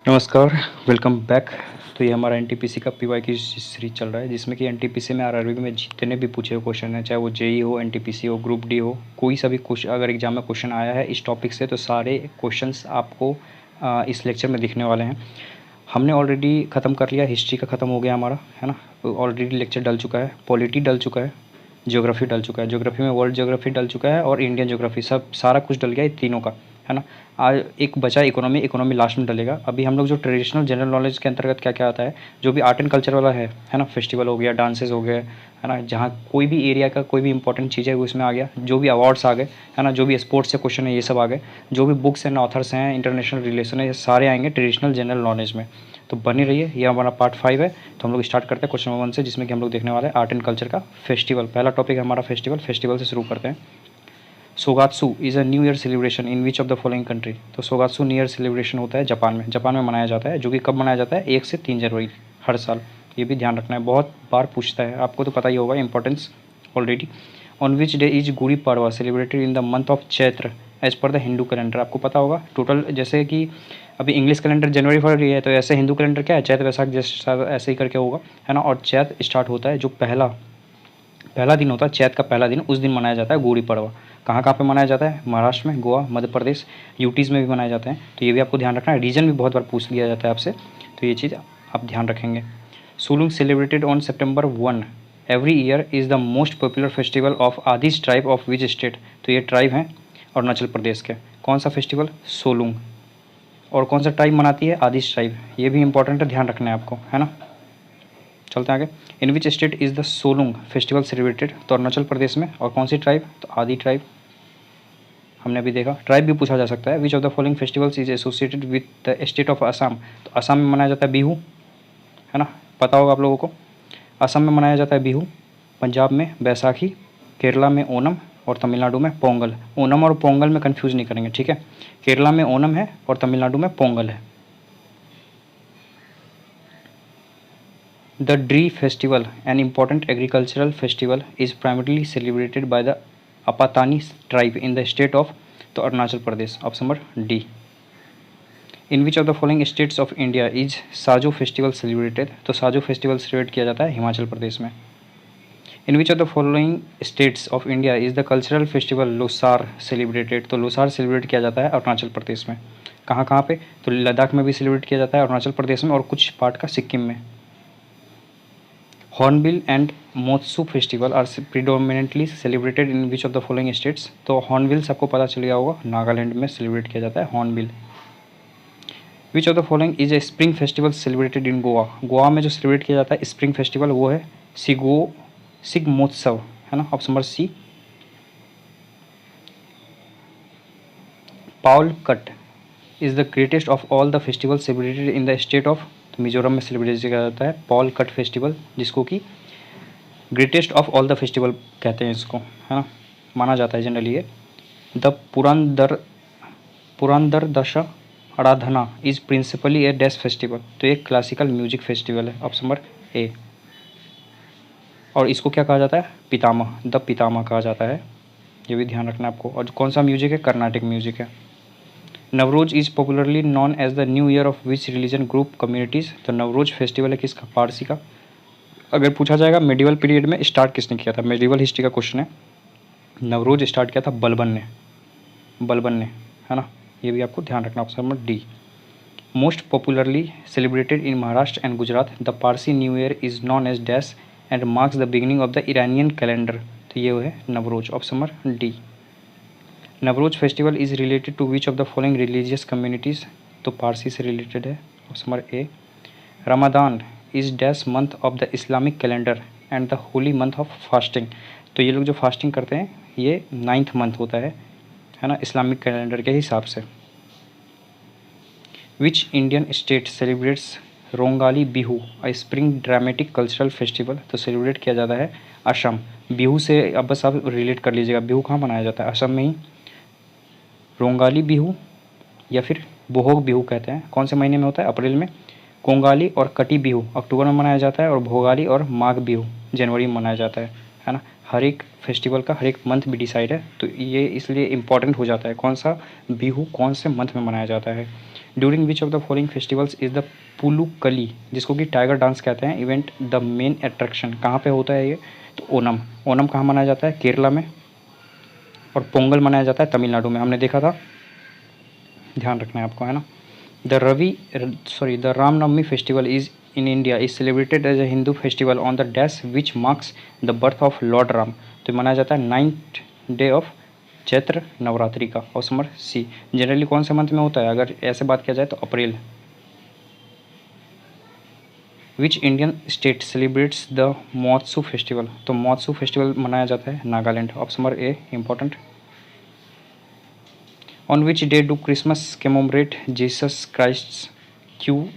नमस्कार, welcome back. तो ये हमारा एनटीपीसी का पीवाई की सीरीज चल रहा है, जिसमें कि एनटीपीसी में आरआरबी में जितने भी पूछे हुए क्वेश्चन हैं, चाहे वो जेई हो, एनटीपीसी हो, ग्रुप डी हो, कोई सा भी क्वेश्चन अगर एग्जाम में क्वेश्चन आया है इस टॉपिक से, तो सारे क्वेश्चंस आपको इस लेक्चर में दिखने वाले हैं। हमने ऑलरेडी ख़त्म कर लिया, हिस्ट्री का ख़त्म हो गया हमारा, है ना। ऑलरेडी लेक्चर डल चुका है, पॉलिटी डल चुका है, ज्योग्राफी डल चुका है, ज्योग्राफी में वर्ल्ड ज्योग्राफी डल चुका है और इंडियन ज्योग्राफी, सब सारा कुछ डल गया है तीनों का, है ना। आज एक बचा इकोनॉमी, इकोनॉमी लास्ट में डलेगा। अभी हम लोग जो ट्रेडिशनल जनरल नॉलेज के अंतर्गत क्या क्या आता है, जो भी आर्ट एंड कल्चर वाला है ना, फेस्टिवल हो गया, डांसेस हो गए, है ना, जहाँ कोई भी एरिया का कोई भी इंपॉर्टेंट चीज़ है वो इसमें आ गया, जो भी अवार्ड्स आ गए, है ना, जो भी स्पोर्ट्स से क्वेश्चन है ये सब आ गए, जो भी बुक्स एंड ऑथर्स हैं, इंटरनेशनल रिलेशन है, ये सारे आएंगे ट्रेडिशनल जनरल नॉलेज में। तो बनी रहिए, ये हमारा पार्ट 5 है। तो हम लोग स्टार्ट करते हैं क्वेश्चन नंबर 1 से, जिसमें कि हम लोग देखने वाले हैं आर्ट एंड कल्चर का फेस्टिवल। पहला टॉपिक है हमारा फेस्टिवल। फेस्टिवल से शुरू करते हैं। Shogatsu is a new year celebration in which of the following country. तो सोगात्सु न्यू ईयर सेलिब्रेशन होता है जापान में। जापान में मनाया जाता है, जो कि कब मनाया जाता है, 1 से 3 जनवरी हर साल। ये भी ध्यान रखना है, बहुत बार पूछता है, आपको तो पता ही होगा, importance already. On which day is Gudi Padwa celebrated in the month of Chaitra as per the Hindu calendar. आपको पता होगा टोटल, जैसे कि अभी इंग्लिश कैलेंडर जनवरी फरवरी है, तो ऐसे हिंदू कैलेंडर क्या है, चैत्र वैसाख जैसे ऐसे ही करके होगा, है ना। और चैत्र स्टार्ट होता है, जो पहला पहला दिन होता है चैत्र का पहला दिन, उस दिन मनाया जाता है गुड़ी पड़वा। कहाँ कहाँ पे मनाया जाता है, महाराष्ट्र में, गोवा, मध्य प्रदेश, यूटीज़ में भी मनाए जाते हैं। तो ये भी आपको ध्यान रखना है, रीजन भी बहुत बार पूछ लिया जाता है आपसे, तो ये चीज़ आप ध्यान रखेंगे। Solung celebrated on September 1 every year is the most popular festival of आदिस tribe of which state. तो ये ट्राइब हैं अरुणाचल प्रदेश के। कौन सा फेस्टिवल, सोलुंग। और कौन सा ट्राइब मनाती है, आदिस ट्राइब। ये भी इंपॉर्टेंट है, ध्यान रखना है आपको, है ना। चलते हैं आगे। In which state is the Solung festival celebrated. तो अरुणाचल प्रदेश में। और कौन सी ट्राइब, तो आदि ट्राइब, हमने अभी देखा। ट्राइब भी पूछा जा सकता है। Which of the following festivals is associated with the state of Assam. तो असम में मनाया जाता है बिहू, है ना, पता होगा आप लोगों को। असम में मनाया जाता है बिहू, पंजाब में बैसाखी, केरला में ओनम और तमिलनाडु में पोंगल। ओनम और पोंगल में कंफ्यूज नहीं करेंगे, ठीक है। केरला में ओनम है और तमिलनाडु में पोंगल है। The Dree festival, an important agricultural festival, is primarily celebrated by the Apatani tribe in the state of तो Arunachal Pradesh. Option number D. In which of the following states of India is Sajo festival celebrated. तो Sajo festival celebrate किया जाता है हिमाचल प्रदेश में। In which of the following states of India is the cultural festival Losar celebrated. तो Losar celebrate किया जाता है अरुणाचल प्रदेश में। कहाँ कहाँ पे, तो लद्दाख में भी सेलिब्रेट किया जाता है, अरुणाचल प्रदेश में, और कुछ पार्ट का सिक्किम में। Hornbill and Moatsu festival are predominantly celebrated in which of the following states. तो हॉर्नबिल सबको पता चल गया होगा, नागालैंड में सेलिब्रेट किया जाता है hornbill. Which of the following is a spring festival celebrated इन गोवा। गोवा में जो सेलिब्रेट किया जाता है स्प्रिंग फेस्टिवल वो है सिग्मोत्सव, है ना, option number C. Pawl Kut is the greatest of all the festival celebrated in the state of. तो मिजोरम में सेलिब्रेट किया जाता है पॉल कट फेस्टिवल, जिसको कि greatest of all the festival कहते हैं इसको, है ना, माना जाता है जनरली ये। The Purandara Dasa Aradhana is principally a dash festival. तो एक क्लासिकल म्यूजिक फेस्टिवल है, ऑप्शन नंबर ए। और इसको क्या कहा जाता है, पितामह, द पितामह कहा जाता है, ये भी ध्यान रखना आपको। और कौन सा म्यूजिक है, कर्नाटिक म्यूजिक है। Navroz is popularly known as the new year of which religion group communities. तो नवरोज फेस्टिवल है किसका, पारसी का। अगर पूछा जाएगा मेडिवल पीरियड में स्टार्ट किसने किया था, मेडिवल हिस्ट्री का क्वेश्चन है, नवरोज स्टार्ट किया था बलबन ने, बलबन ने, है ना। ये भी आपको ध्यान रखना, option number D. Most popularly celebrated in Maharashtra and Gujarat, the Parsi new year is known as dash and marks the beginning of the Iranian calendar. तो ये है Navroz, option number D. Navroz festival is related to which of the following religious communities. तो पारसी से related है, option number A. Ramadan is dash month of the Islamic calendar and the holy month of fasting. तो ये लोग जो fasting करते हैं ये 9th मंथ होता है ना, इस्लामिक कैलेंडर के हिसाब से। विच Indian state celebrates Rongali Bihu अ स्प्रिंग ड्रामेटिक कल्चरल फेस्टिवल। तो सेलिब्रेट किया जाता है असम। बिहू से अब बस आप रिलेट कर लीजिएगा, बिहू कहाँ मनाया जाता है, असम में ही। रोंगाली बिहू या फिर बोहोग बिहू कहते हैं, कौन से महीने में होता है, अप्रैल में। कोंगाली और कटी बिहू अक्टूबर में मनाया जाता है, और भोगाली और माघ बिहू जनवरी में मनाया जाता है ना। हर एक फेस्टिवल का हर एक मंथ भी डिसाइड है, तो ये इसलिए इम्पॉर्टेंट हो जाता है कौन सा बिहू कौन से मंथ में मनाया जाता है। During which of the following festivals is the Pulikali, जिसको कि टाइगर डांस कहते हैं, इवेंट द मेन अट्रैक्शन, कहाँ पे होता है ये, तो ओनम। ओनम कहाँ मनाया जाता है, केरला में, और पोंगल मनाया जाता है तमिलनाडु में, हमने देखा था, ध्यान रखना है आपको, है ना। The Ramnavami festival is in India is celebrated as a Hindu festival on the dash which marks the birth of Lord Ram। तो मनाया जाता है 9th day of Chaitra Navratri का। और नंबर सी, जनरली कौन से मंथ में होता है, अगर ऐसे बात किया जाए तो अप्रैल। Which Indian state celebrates the Mahotsav festival, तो महोत्सव फेस्टिवल मनाया जाता है Nagaland. Option number A important. On which day do Christians commemorate Jesus Christ's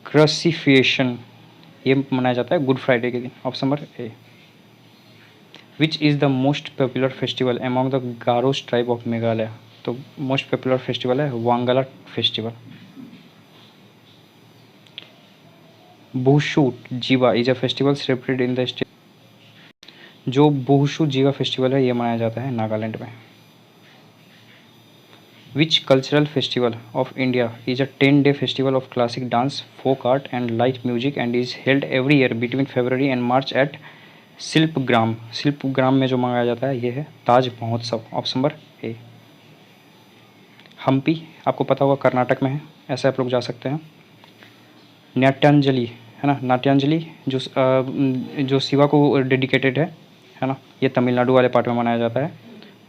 crucifixion, ये मनाया जाता है गुड फ्राइडे के दिन। Option number A. Which is the most popular festival among the Garos tribe of Meghalaya, तो मोस्ट पॉपुलर फेस्टिवल है Wangala festival. Bushu Jiba is a festival celebrated in the state, जो बुहशू जीवा फेस्टिवल है ये मनाया जाता है नागालैंड में। Which cultural festival of India is a 10-day festival of classic dance, folk art and light music and is held every year between फरवरी and March at Shilpgram. Shilpgram में जो मनाया जाता है ये है ताज महोत्सव। ऑप्शन नंबर ए। हम्पी आपको पता होगा कर्नाटक में है, ऐसे आप लोग जा सकते हैं। नाट्यांजलि है ना, नाट्यांजलि जो शिवा को डेडिकेटेड है ना, ये तमिलनाडु वाले पार्ट में मनाया जाता है।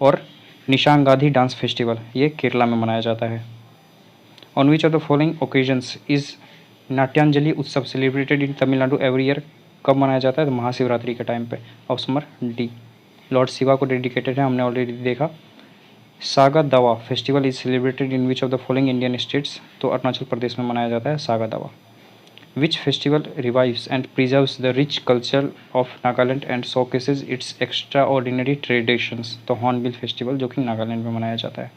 और निशांगाधी डांस फेस्टिवल ये केरला में मनाया जाता है। On which of the following occasions is Natyanjali Utsav celebrated in Tamil Nadu every year, कब मनाया जाता है, तो महाशिवरात्रि के टाइम पे। Option number D, lord Shiva को डेडिकेटेड है, हमने ऑलरेडी देखा। Saga Dawa festival is celebrated in which of the following Indian states, तो अरुणाचल प्रदेश में मनाया जाता है सागा दावा। Which festival revives and preserves the rich culture of Nagaland and showcases its extraordinary traditions, तो हॉर्नबिल फेस्टिवल जो कि नागालैंड में मनाया जाता है।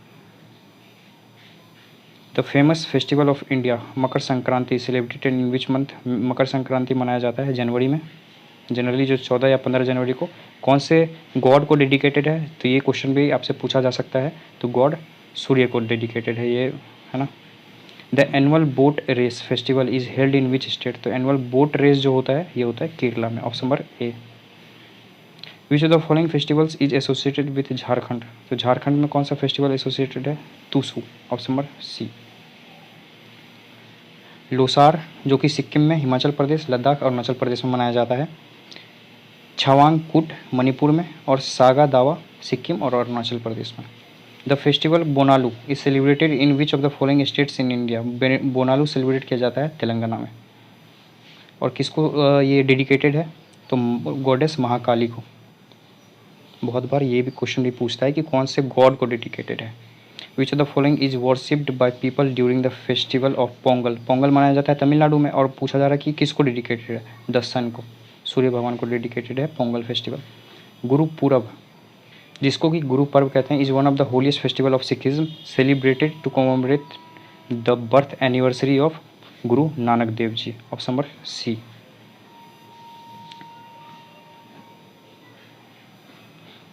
The famous festival of India Makar Sankranti celebrated in which month, Makar Sankranti मनाया जाता है जनवरी में। जनरली जो 14 या 15 जनवरी को कौन से गॉड को डेडिकेटेड है, तो ये क्वेश्चन भी आपसे पूछा जा सकता है, तो गॉड सूर्य को डेडिकेटेड है ये, है ना। The annual boat race festival is held in which state, तो एनुअल बोट रेस जो होता है ये होता है केरला में। Option number A. Which of the following festivals is associated with Jharkhand, तो झारखंड में कौन सा फेस्टिवल एसोसिएटेड है, तुसु। ऑप्शन नंबर सी। लोसार जो कि सिक्किम में, हिमाचल प्रदेश, लद्दाख और अरुणाचल प्रदेश में मनाया जाता है। छावांगकुट मणिपुर में, और सागा दावा सिक्किम और अरुणाचल प्रदेश में। The festival Bonalu is celebrated in which of the following states in India, Bonalu celebrate किया जाता है तेलंगाना में। और किसको ये डेडिकेटेड है, तो गॉडेस महाकाली को। बहुत बार ये भी क्वेश्चन भी पूछता है कि कौन से गॉड को डेडिकेटेड है। Which of the following is worshipped by people during the festival of Pongal, Pongal मनाया जाता है तमिलनाडु में, और पूछा जा रहा है कि किसको डेडिकेटेड है, द सन को, सूर्य भगवान को डेडिकेटेड है पोंगल फेस्टिवल। गुरु पूरब जिसको कि गुरु पर्व कहते हैं is one of the holiest festival of Sikhism celebrated to commemorate the birth anniversary of Guru Nanak Dev ji. Option number C.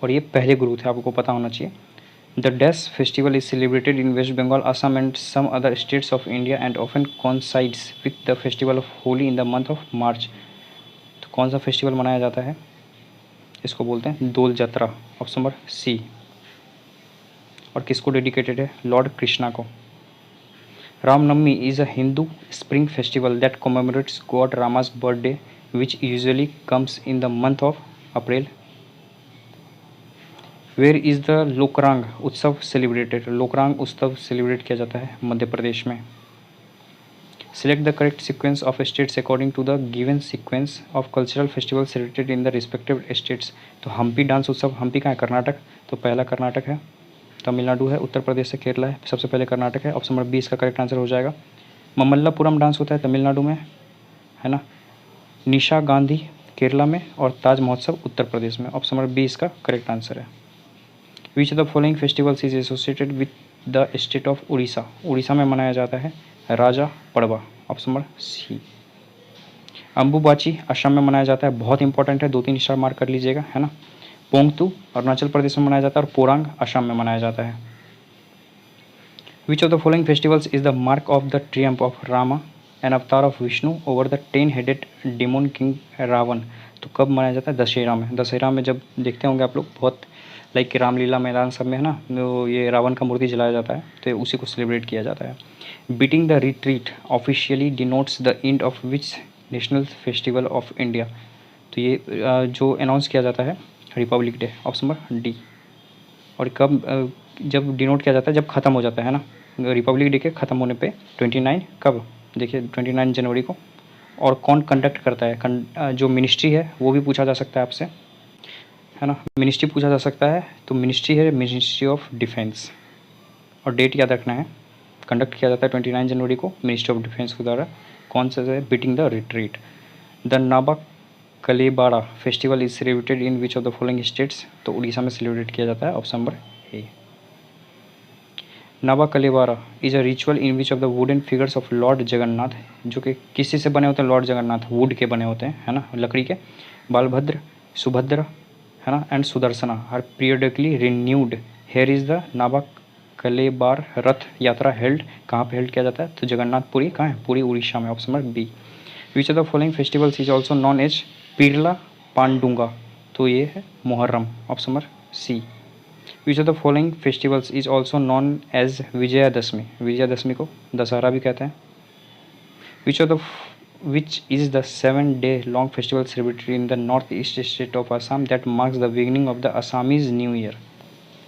और ये पहले गुरु थे, आपको पता होना चाहिए। The dash festival is celebrated in West Bengal, Assam and some other states of India and often coincides with the festival of Holi in the month of March, तो कौन सा फेस्टिवल मनाया जाता है, इसको बोलते हैं Dol Yatra. Option number C. और किसको डेडिकेटेड है, लॉर्ड कृष्णा को। Ramnavami is a Hindu spring festival that commemorates god Rama's birthday which usually comes in the month of April. Where is the Lokrang Utsav celebrated, लोकरांग उत्सव सेलिब्रेट किया जाता है मध्य प्रदेश में। Select the correct sequence of states according to the given sequence of cultural festivals celebrated in the respective states, तो Hampi dance उत्सव, हम्पी का है कर्नाटक, तो पहला कर्नाटक है, तमिलनाडु है, उत्तर प्रदेश से केरला है, सबसे पहले कर्नाटक है। ऑप्शन नंबर 20 का करेक्ट आंसर हो जाएगा। ममल्लापुरम डांस होता है तमिलनाडु में, है ना। निशा गांधी केरला में, और ताज महोत्सव उत्तर प्रदेश में। ऑप्शन नंबर 20 का करेक्ट आंसर है। Which of the following festivals is associated with the state of Orissa, Orissa में मनाया जाता है राजा पड़वा। Option number C. Ambubachi Assam में मनाया जाता है, बहुत इंपॉर्टेंट है, 2-3 स्टार मार्क कर लीजिएगा, है ना। पोंगतू अरुणाचल प्रदेश में मनाया जाता है और पोरांग असम में मनाया जाता है। Which of the following festivals is the mark of the triumph of Rama an avatar of Vishnu over the 10 headed demon king Ravana. तो कब मनाया जाता है? दशहरा में। दशहरा में जब देखते होंगे आप लोग बहुत लाइक रामलीला मैदान सब में है ना, तो ये रावण का मूर्ति जलाया जाता है, तो उसी को सेलिब्रेट किया जाता है। Beating the retreat officially denotes the end of which national festival of India. तो ये जो अनाउंस किया जाता है Republic day, option number D. और कब जब डिनोट किया जाता है? जब ख़त्म हो जाता है ना, रिपब्लिक डे के ख़त्म होने पे 29 कब, देखिए 29 जनवरी को। और कौन कंडक्ट करता है? जो मिनिस्ट्री है वो भी पूछा जा सकता है आपसे, है ना, मिनिस्ट्री पूछा जा सकता है, तो मिनिस्ट्री है मिनिस्ट्री ऑफ डिफेंस। और डेट याद रखना है, कंडक्ट किया जाता है 29 जनवरी को मिनिस्ट्री ऑफ डिफेंस के द्वारा। कौन सा है? Beating the retreat. The Naba Kalebara festival is celebrated in which of the following states. तो उड़ीसा में सेलिब्रेट किया जाता है, option number A. Naba Kalebara is a ritual in which of the wooden figures of lord Jagannath, जो कि किसी से बने होते हैं? लॉर्ड जगन्नाथ वुड के बने होते हैं, है ना, लकड़ी के। बालभद्र, सुभद्रा, है ना, and Sudarshana are periodically renewed. Here is the Naba Kalebar रथ यात्रा हेल्ड। कहाँ पे हेल्ड किया जाता है? तो जगन्नाथपुरी। कहाँ है? पूरी उड़ीसा में, option number B. Which of the following festivals is also known as Peerla Panduga. तो ये है Muharram, option number C. Which of the following festivals is also known as Vijayadashami. Vijayadashami को दशहरा भी कहते हैं। Which is the 7-day long festival celebrated in the north east state of Assam that marks the beginning of the Assamese new year.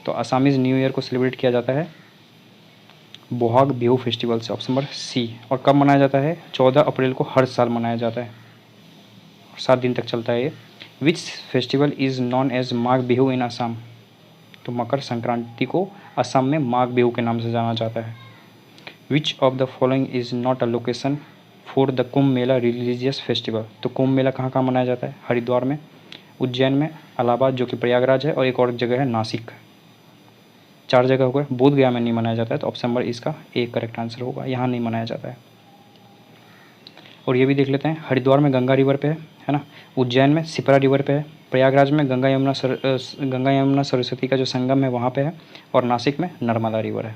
तो Assamese new year को celebrate किया जाता है Bohag Bihu festival से, ऑप्शन नंबर सी। और कब मनाया जाता है? 14 अप्रैल को हर साल मनाया जाता है, 7 दिन तक चलता है ये। Which festival is known as Magh Bihu in Assam. तो मकर संक्रांति को असम में माघ बिहू के नाम से जाना जाता है। Which of the following is not a location for the Kumbh Mela religious festival. तो कुंभ मेला कहाँ कहाँ मनाया जाता है? हरिद्वार में, उज्जैन में, इलाहाबाद जो कि प्रयागराज है, और एक और जगह है नासिक। 4 जगह हो गए। बोध गया में नहीं मनाया जाता है, तो ऑप्शन नंबर इसका एक करेक्ट आंसर होगा, यहाँ नहीं मनाया जाता है। और ये भी देख लेते हैं, हरिद्वार में गंगा रिवर पे है ना, उज्जैन में सिपरा रिवर पे है, प्रयागराज में गंगा यमुना सरस्वती का जो संगम है वहाँ पे है, और नासिक में नर्मदा रिवर है।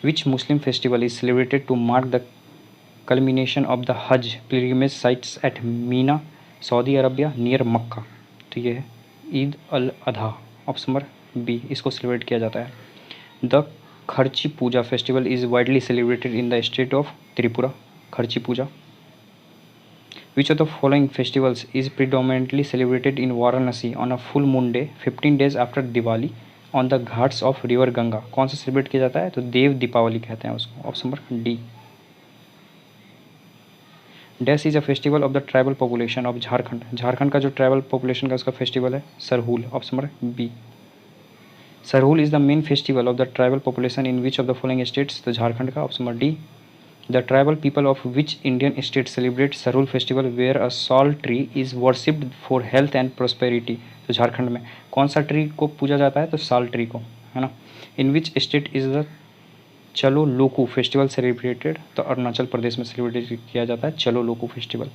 Which Muslim festival is celebrated to mark the culmination of the Hajj pilgrimage sites at Mina, Saudi Arabia near Mecca. तो ये है Eid al Adha, option number B, इसको सेलिब्रेट किया जाता है। The Kharchi Puja festival is widely celebrated in the state of Tripura. Kharchi Puja. Which of the following festivals is predominantly celebrated in Varanasi on a full moon day 15 days after Diwali on the Ghats of river Ganga. कौन सा celebrate किया जाता है? तो देव दीपावली कहते हैं उसको, option number D. Dash is a festival of the tribal population of Jharkhand. Jharkhand का जो ट्राइबल पॉपुलेशन का उसका फेस्टिवल है Sarhul, option number B. Sarhul is the main festival of the tribal population in which of the following states. तो झारखंड का, option number D. The tribal people of which Indian state celebrate Sarhul festival where a sal tree is worshipped for health and prosperity. तो झारखंड में कौन सा tree को पूजा जाता है? तो साल ट्री को, है ना। In which state is the चलो लोकू फेस्टिवल सेलिब्रेटेड। तो अरुणाचल प्रदेश में सेलिब्रेट किया जाता है चलो लोकू festival.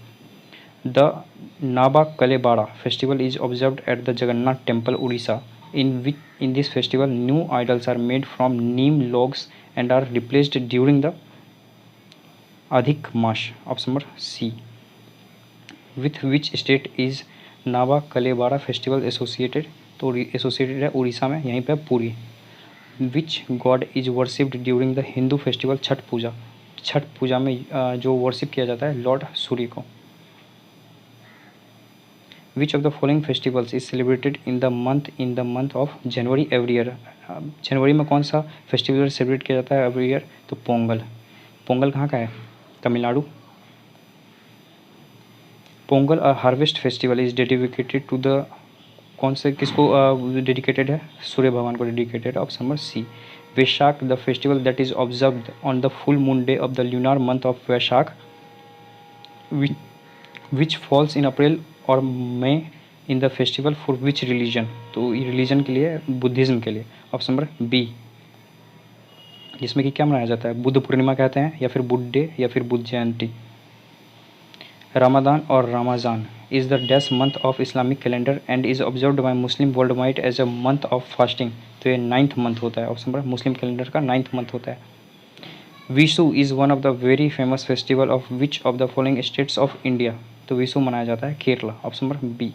The Naba Kalebara festival is observed at the Jagannath temple Orissa in this festival new idols are made from neem logs and are replaced during the adhik maas, option number C. With which state is Naba Kalebara festival associated. तो associated है उड़ीसा में, यहीं पे Puri. Which god is worshipped during the Hindu festival Chhath Puja. Chhath Puja में जो worship किया जाता है लॉर्ड सूर्य को। Which of the following festivals is celebrated in the month of January every year. जनवरी में कौन सा फेस्टिवल सेलिब्रेट किया जाता है एवरी ईयर? तो पोंगल। पोंगल कहाँ का है? Tamil Nadu. Pongal a harvest festival is dedicated to the, कौन से किसको डेडिकेटेड है? सूर्य भगवान को dedicated, option number C. Vaishakh the festival that is observed on the full moon day of the lunar month of Vaishakh which falls in April और May in the festival for which religion. तो ये religion के लिए, Buddhism के लिए, option number B. जिसमें कि क्या मनाया जाता है? बुद्ध पूर्णिमा कहते हैं, या फिर बुद्ध डे, या फिर Buddha Jayanti. Ramadan or Ramazan is the dash month of Islamic calendar and is observed by Muslim worldwide as a month of fasting. तो ये 9th मंथ होता है, ऑप्शन नंबर मुस्लिम कैलेंडर का 9th मंथ होता है। Vishu is one of the very famous festival of which of the following states of India. तो विशु मनाया जाता है Kerala, option number B.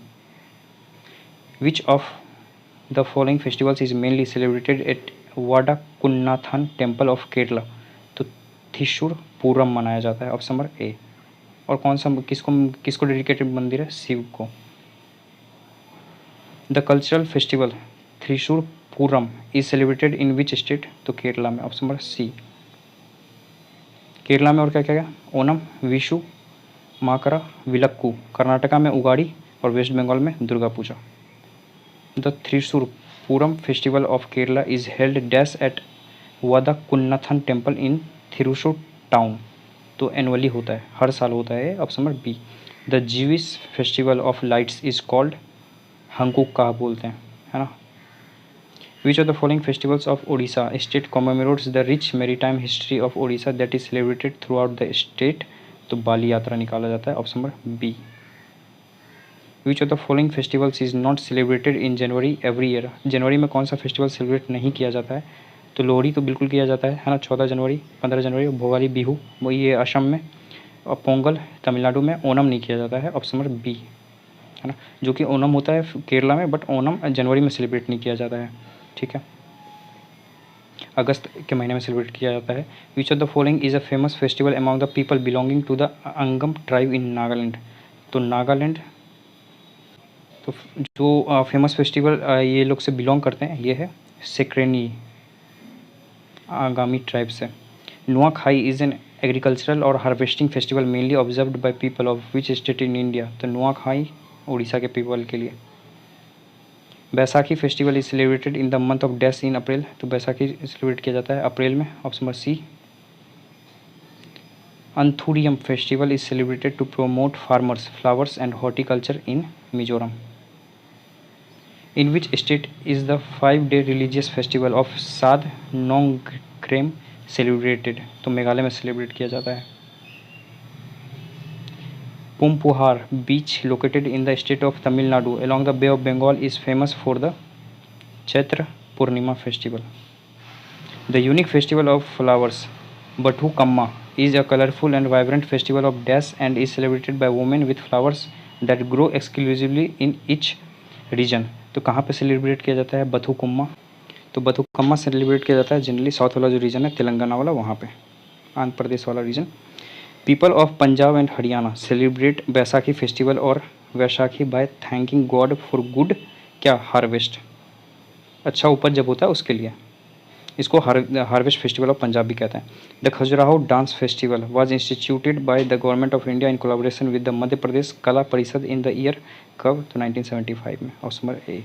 Which of the following festivals is mainly celebrated at Vadakkunnathan temple of Kerala. तो थिशूर पूरम मनाया जाता है, ऑप्शन नंबर ए। और कौन सा किसको किसको डेडिकेटेड मंदिर है? शिव को। The cultural festival Thrissur Pooram is celebrated in which state? तो केरला में, ऑप्शन नंबर सी। केरला में और क्या क्या गया? ओनम, विशु, माकरा, विलक्कू। कर्नाटका में उगाड़ी और वेस्ट बंगाल में Durga Puja. The Thrissur Pooram festival of Kerala is held dash at Vadakkunnathan temple in Thrissur town. तो एनुअली होता है, हर साल होता है, option number B. The Jewish festival of lights is called Hanukkah बोलते हैं, है ना। Which of the following festivals of Odisha state commemorates the rich maritime history of Odisha that is celebrated throughout the state? तो बाली यात्रा निकाला जाता है, option number B. Which of the following festivals is not celebrated in January every year? जनवरी में कौन सा festival celebrate नहीं किया जाता है? तो लोहड़ी तो बिल्कुल किया जाता है ना, 14 जनवरी, 15 जनवरी। भोगाली बिहू वो ये असम में, और पोंगल तमिलनाडु में। ओनम नहीं किया जाता है, ऑप्शन नंबर बी, है ना। जो कि ओनम होता है केरला में, बट ओनम जनवरी में सेलिब्रेट नहीं किया जाता है, ठीक है, अगस्त के महीने में सेलिब्रेट किया जाता है। Which of the following is a famous festival among the people belonging to the Angami tribe in Nagaland? तो नागालैंड, तो जो फेमस फेस्टिवल ये लोग से बिलोंग करते हैं ये है सेक्रेनी आगामी ट्राइब से। नुआखाई इज एन एग्रीकल्चरल और harvesting festival mainly observed by people of which state in India? तो नुआखाई उड़ीसा के पीपल के लिए। Baisakhi festival is celebrated in the month of dash in April? तो बैसाखी सेलिब्रेट किया जाता है अप्रैल में, option number C. Anthurium festival is celebrated to promote farmers flowers and horticulture in Mizoram. In which state is the 5-day religious festival of साध Nongkrem celebrated? तो मेघालय में celebrate किया जाता है। Poompuhar beach located in the state of Tamil Nadu along the Bay of Bengal is famous for the Chaitra Purnima festival. The unique festival of flowers, Bathukamma, is a colorful and vibrant festival of dash and is celebrated by women with flowers that grow exclusively in each region. तो कहाँ पे celebrate किया जाता है? बथुकम्मा। तो Bathukamma celebrate किया जाता है जनरली साउथ वाला जो रीजन है, तेलंगाना वाला, वहाँ पे, आंध्र प्रदेश वाला region. People of Punjab and Haryana celebrate Baisakhi festival और Vaishakhi by thanking god for good क्या हार्वेस्ट? अच्छा उपज जब होता है उसके लिए इसको हार्वेस्ट फेस्टिवल ऑफ पंजाब भी कहते हैं। The Khajuraho dance festival was instituted by the government of India in collaboration with the Madhya Pradesh Kala Parishad in the year कब? तो 1975 में, option number A.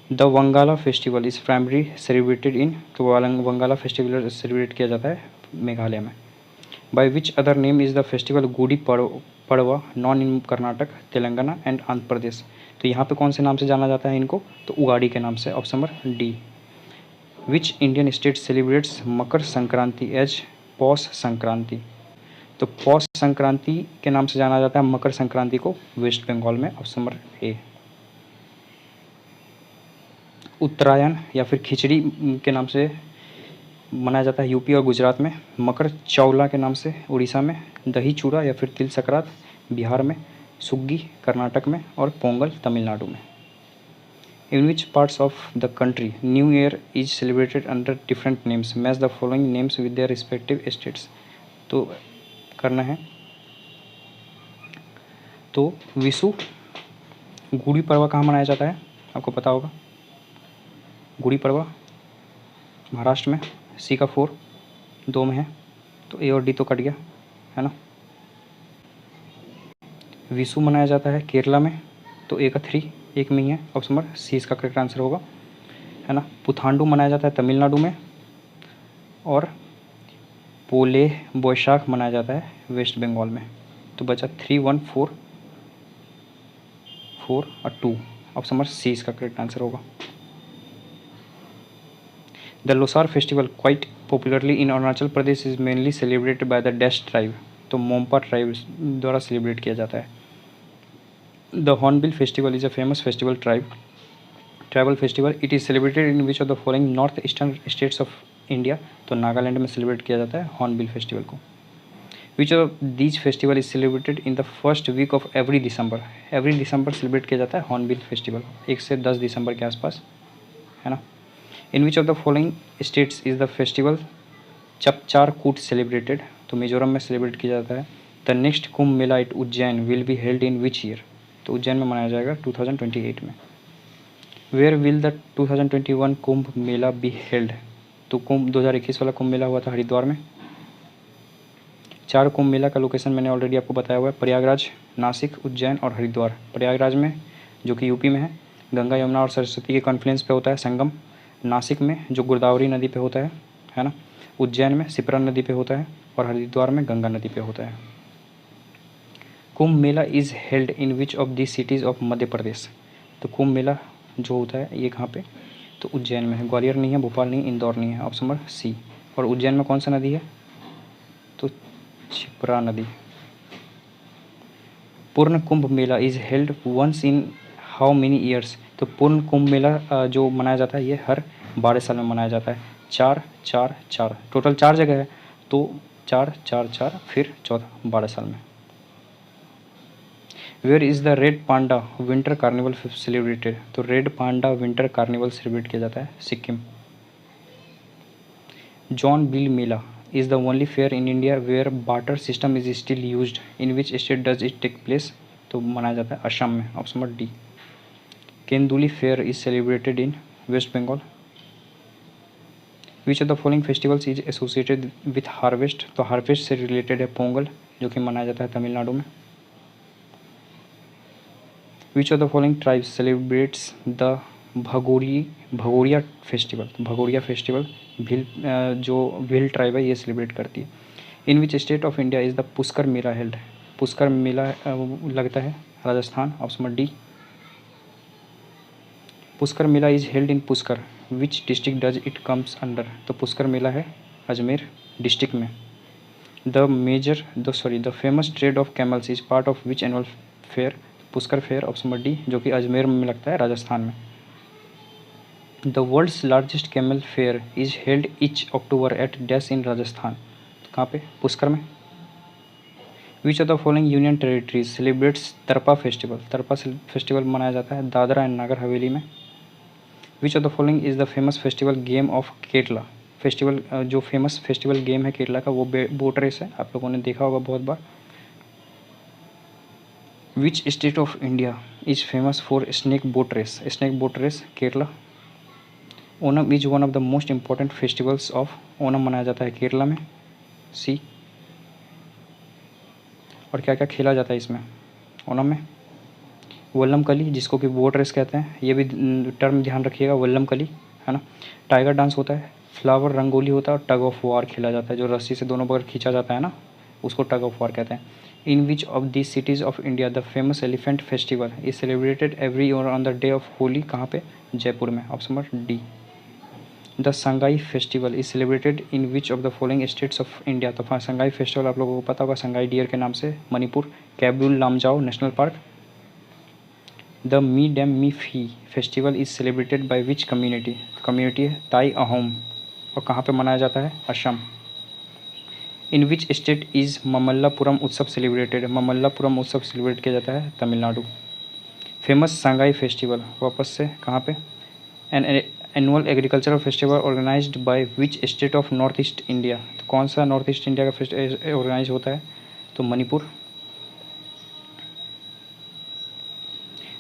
The Wangala festival is primary celebrated in? तो वंगाला फेस्टिवल सेलिब्रेट किया जाता है मेघालय में। By which other name is the festival Gudi Padwa known in Karnataka, Telangana and Andhra Pradesh? तो यहाँ पे कौन से नाम से जाना जाता है इनको? तो उगाड़ी के नाम से, option number D. Which Indian state celebrates Makar Sankranti as Poush Sankranti? तो पौष संक्रांति के नाम से जाना जाता है मकर संक्रांति को, वेस्ट बंगाल में, ऑप्शन नंबर ए। उत्तरायण या फिर खिचड़ी के नाम से मनाया जाता है यूपी और गुजरात में। मकर चौला के नाम से उड़ीसा में। दही चूड़ा या फिर तिल संक्रांत बिहार में। सुग्गी कर्नाटक में और पोंगल तमिलनाडु में। In which parts of the country new year is celebrated under different names? Match the following names with their respective states. तो करना है, तो विशु गुड़ी पड़वा कहाँ मनाया जाता है? आपको पता होगा, गुड़ी पड़वा महाराष्ट्र में, सी का 4 2 में है, तो ए और डी तो कट गया, है ना। विशु मनाया जाता है केरला में, तो ए का 3 एक में ही है, ऑप्शन नंबर सी इसका करेक्ट आंसर होगा, है ना। पुथांडु मनाया जाता है तमिलनाडु में, और पोले बोईशाख मनाया जाता है वेस्ट बंगाल में। तो बचा 3 1 4 4 और 2, ऑप्शन नंबर सी इसका करेक्ट आंसर होगा। The Losar festival, quite popularly in Arunachal Pradesh, is mainly celebrated by the Dash tribe. तो मोम्पा ट्राइब द्वारा सेलिब्रेट किया जाता है। The hornbill festival is a famous festival tribal festival. It is celebrated in which of the following north eastern states of India. तो नागालैंड में celebrate किया जाता है हॉर्नबिल फेस्टिवल को। Which of these festival is celebrated in the first week of every December celebrate किया जाता है Hornbill festival, 1 से 10 दिसंबर के आसपास, है ना। In which of the following states is the festival Chapchar Kut celebrated. तो मिजोरम में सेलिब्रेट किया जाता है। The next Kumbh Mela at Ujjain will be held in which year. तो उज्जैन में मनाया जाएगा 2028 में। Where will the 2021 Kumbh Mela be held. तो 2021 वाला कुंभ मेला हुआ था हरिद्वार में। 4 कुंभ मेला का लोकेशन मैंने ऑलरेडी आपको बताया हुआ है, प्रयागराज, नासिक, उज्जैन और हरिद्वार। प्रयागराज में जो कि यूपी में है, गंगा यमुना और सरस्वती के कॉन्फ्लुएंस पे होता है संगम। नासिक में जो गोदावरी नदी पे होता है ना। उज्जैन में सिप्रा नदी पे होता है और हरिद्वार में गंगा नदी पे होता है। Kumbh Mela is held in which of the cities of Madhya Pradesh. तो कुंभ मेला जो होता है ये कहाँ पे, तो उज्जैन में है। ग्वालियर नहीं है, भोपाल नहीं, इंदौर नहीं है, ऑप्शन नंबर सी। और उज्जैन में कौन सा नदी है, तो क्षिप्रा नदी। Purna Kumbh Mela is held once in how many years. तो पूर्ण कुंभ मेला जो मनाया जाता है ये हर 12 साल में मनाया जाता है। 4 4 4 टोटल 4 जगह है, तो 4 4 4 फिर चौथा 12 साल में। Where is the red panda winter carnival celebrated. तो red panda winter carnival celebrate किया जाता है Sikkim. Jonbeel Mela is the only fair in India where barter system is still used. In which state does it take place. तो मनाया जाता है असम में, option number D. Kenduli fair is celebrated in West Bengal. Which of the following festivals is associated with harvest. तो harvest से related है पोंगल, जो कि मनाया जाता है तमिलनाडु में। Which of the following tribes celebrates the Bhagoria festival. Bhagoria festival जो भील ट्राइब है ये सेलिब्रेट करती है। In which state of India is the Pushkar Mela held. Pushkar Mela लगता है Rajasthan, option number D. Pushkar Mela is held in Pushkar, which district does it comes under. तो पुष्कर मेला है Ajmer district में। The famous trade of camels is part of which annual fair. Pushkar fair, option number D, जो कि अजमेर में लगता है राजस्थान में। The world's largest camel fair is held each October at dash in Rajasthan. तो कहाँ पे, पुष्कर में। Which of the following union territories celebrates Tarpa festival. Tarpa festival मनाया जाता है दादरा एंड नागर हवेली में। Which of the following is the famous festival game of Kerala. Festival जो famous festival game है केरला का वो बोट रेस है, आप लोगों ने देखा होगा बहुत बार। Which state of India is famous for snake boat race Kerala. Onam is one of the most important festivals of. Onam मनाया जाता है केरला में, सी। और क्या क्या खेला जाता है इसमें ओनम में, वल्लम कली, जिसको कि बोट रेस कहते हैं, ये भी टर्म ध्यान रखिएगा, वल्लम कली, है ना। टाइगर डांस होता है, फ्लावर रंगोली होता है और टग ऑफ वार खेला जाता है, जो रस्सी से दोनों बगल खींचा जाता है ना, उसको टग ऑफ वार कहते हैं। In which of this cities of India the famous elephant festival is celebrated every year on the day of Holi. कहाँ पे, जयपुर में, option number D. The Sangai festival is celebrated in which of the following states of India. तो Sangai festival आप लोगों को पता होगा, Sangai dear के नाम से Manipur. Keibul Lamjao national park. The me dam me fee festival is celebrated by which community है ताई अहोम। और कहाँ पे मनाया जाता है, असम। इन विच स्टेट इज़ ममल्लापुरम उत्सव सेलिब्रेटेड। ममल्लापुरम उत्सव सेलिब्रेट किया जाता है तमिलनाडु। फेमस सांगाई फेस्टिवल वापस से कहाँ पे, an annual agricultural festival organised by which state of north east India. तो कौन सा नॉर्थ ईस्ट इंडिया का ऑर्गेनाइज होता है, तो Manipur.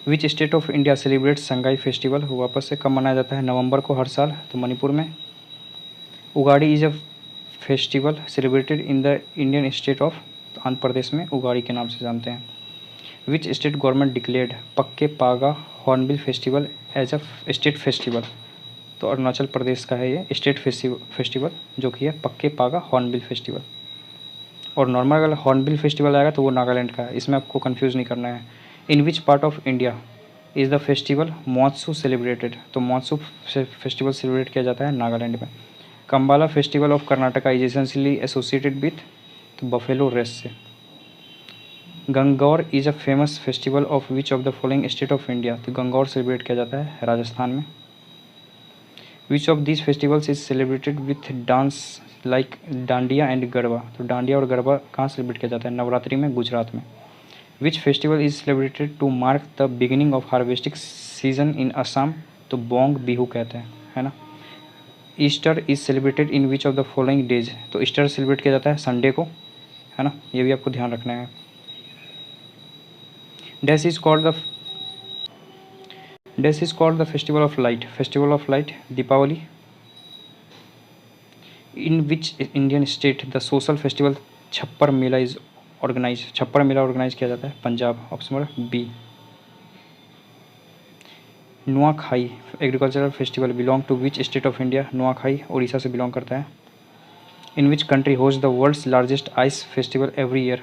Which state of India celebrates Sangai festival, वापस से कब मनाया जाता है, नवंबर को हर साल, तो मणिपुर में। Ugadi is a festival celebrated in the Indian state of, Andhra Pradesh में उगाड़ी के नाम से जानते हैं। Which state government declared Pakke Paga Hornbill festival as a state festival. तो अरुणाचल प्रदेश का है ये स्टेट फेस्टिवल, जो कि है पक्के पागा हॉर्नबिल फेस्टिवल। और नॉर्मल अगर हॉर्नबिल फेस्टिवल आएगा तो वो नागालैंड का है, इसमें आपको कंफ्यूज नहीं करना है। In which part of India is the festival Mahotsav celebrated. तो महोत्सव फेस्टिवल सेलिब्रेट किया जाता है नागालैंड में। Kambala festival of Karnataka is essentially associated with. तो बफेलो रेस से। Gangaur is a famous festival of which of the following state of India, तो Gangaur celebrate किया जाता है राजस्थान में। Which of this festivals is celebrated with dance like dandiya and garba, तो डांडिया और गरबा कहाँ सेलिब्रेट किया जाता है, नवरात्रि में, गुजरात में। Which festival is celebrated to mark the beginning of harvesting season in Assam, तो बोंग बिहू कहते हैं, है ना। Easter is celebrated in which of the following days, तो ईस्टर सेलिब्रेट किया जाता है संडे को, है ना, ये भी आपको ध्यान रखना है। Dash is called the festival of light, festival of light Deepavali. In which Indian state the social festival Chhappar Mela is organise, छप्पर मेला ऑर्गेनाइज किया जाता है Punjab, option number B. Nuakhai agricultural festival belong to which state of India, Nuakhai Odisha से belong करता है। In which country host the world's largest ice festival every year,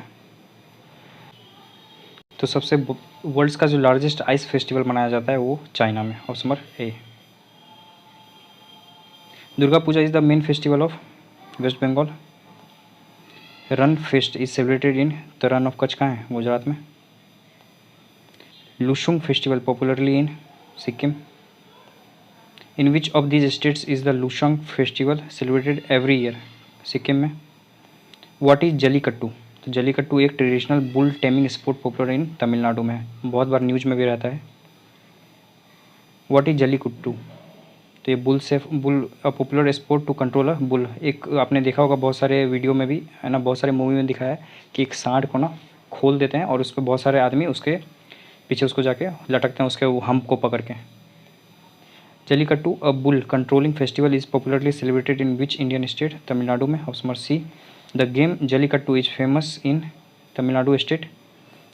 तो सबसे world's का जो लार्जेस्ट आइस फेस्टिवल मनाया जाता है वो चाइना में, option number A. Durga Puja is the main festival of West Bengal. Rann fest is celebrated in, तो रन ऑफ कच्छ कहाँ है, गुजरात में। Lushung festival popularly in Sikkim. In which of these states is the Lushung festival celebrated every year, Sikkim में। व्हाट इज जलीकट्टू, तो जलीकट्टू एक traditional bull taming sport popular in Tamil Nadu में है, बहुत बार न्यूज में भी रहता है। व्हाट इज जलीकट्टू, तो ये bull popular sport to control a bull, एक आपने देखा होगा बहुत सारे वीडियो में भी, है ना, बहुत सारे मूवी में दिखाया है कि एक सांड को ना खोल देते हैं और उस पर बहुत सारे आदमी उसके पीछे उसको जाके लटकते हैं, उसके वो हम्प को पकड़ के। Jallikattu a bull controlling festival is popularly celebrated in which Indian state, Tamil Nadu में, option number C. The game Jallikattu is famous in Tamil Nadu state.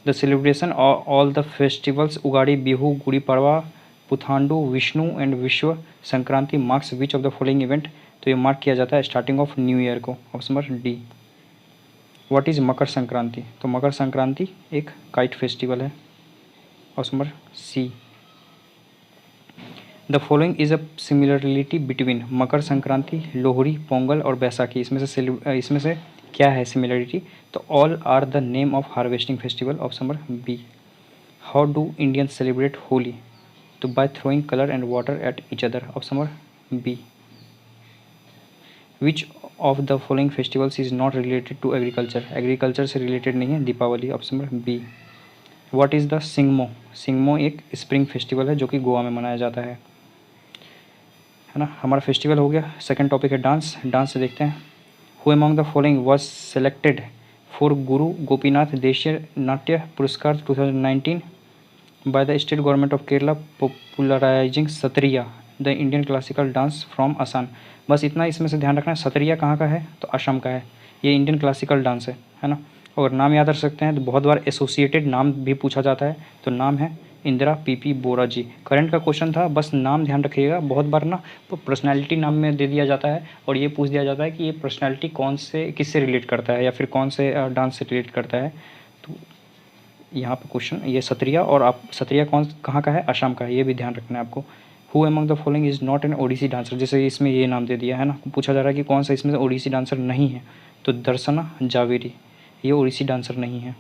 The celebration all the festivals Ugadi, Bihu, Gudi Padwa, Puthandu, Vishnu and Vishuva Sankranti marks which of the following event, तो ये mark किया जाता है starting of new year को, option number D. What is Makar Sankranti, तो मकर संक्रांति एक kite festival है, option number C. The following is a similarity between Makar Sankranti, Lohri, Pongal और बैसाखी, इसमें से क्या है सिमिलरिटी, तो all are the name of harvesting festival, option number B. How do Indians celebrate Holi, तो by throwing colour and water at each other, option number B. Which of the following festivals is not related to agriculture, agriculture से related नहीं है, Deepavali, option number B. What is the सिंगमो, सिंगमो एक spring festival है जो कि गोवा में मनाया जाता है ना। हमारा फेस्टिवल हो गया। सेकंड टॉपिक है डांस, डांस से देखते हैं। Who among the following was selected for गुरु गोपीनाथ देशीय नाट्य पुरस्कार 2019 by the state government of Kerala popularizing Sattriya the Indian classical dance from Assam. बस इतना इसमें से ध्यान रखना है, सत्रिया कहाँ का है, तो असम का है, ये इंडियन क्लासिकल डांस है ना। और नाम याद रख सकते हैं, तो बहुत बार एसोसिएटेड नाम भी पूछा जाता है, तो नाम है इंदिरा पीपी बोरा जी। करंट का क्वेश्चन था, बस नाम ध्यान रखिएगा, बहुत बार ना पर्सनैलिटी नाम में दे दिया जाता है और ये पूछ दिया जाता है कि ये पर्सनैलिटी कौन से किससे रिलेट करता है या फिर कौन से डांस से रिलेट करता है। तो यहाँ पे क्वेश्चन ये सत्रिया, और आप सत्रिया कहाँ का है, असम का है, ये भी ध्यान रखना है आपको। Who among the following is not an Odissi dancer, जैसे इसमें ये नाम दे दिया है ना, पूछा जा रहा है कि कौन सा इसमें से ओडिसी डांसर नहीं है, तो दर्शना जावेरी ये ओडिसी डांसर नहीं है,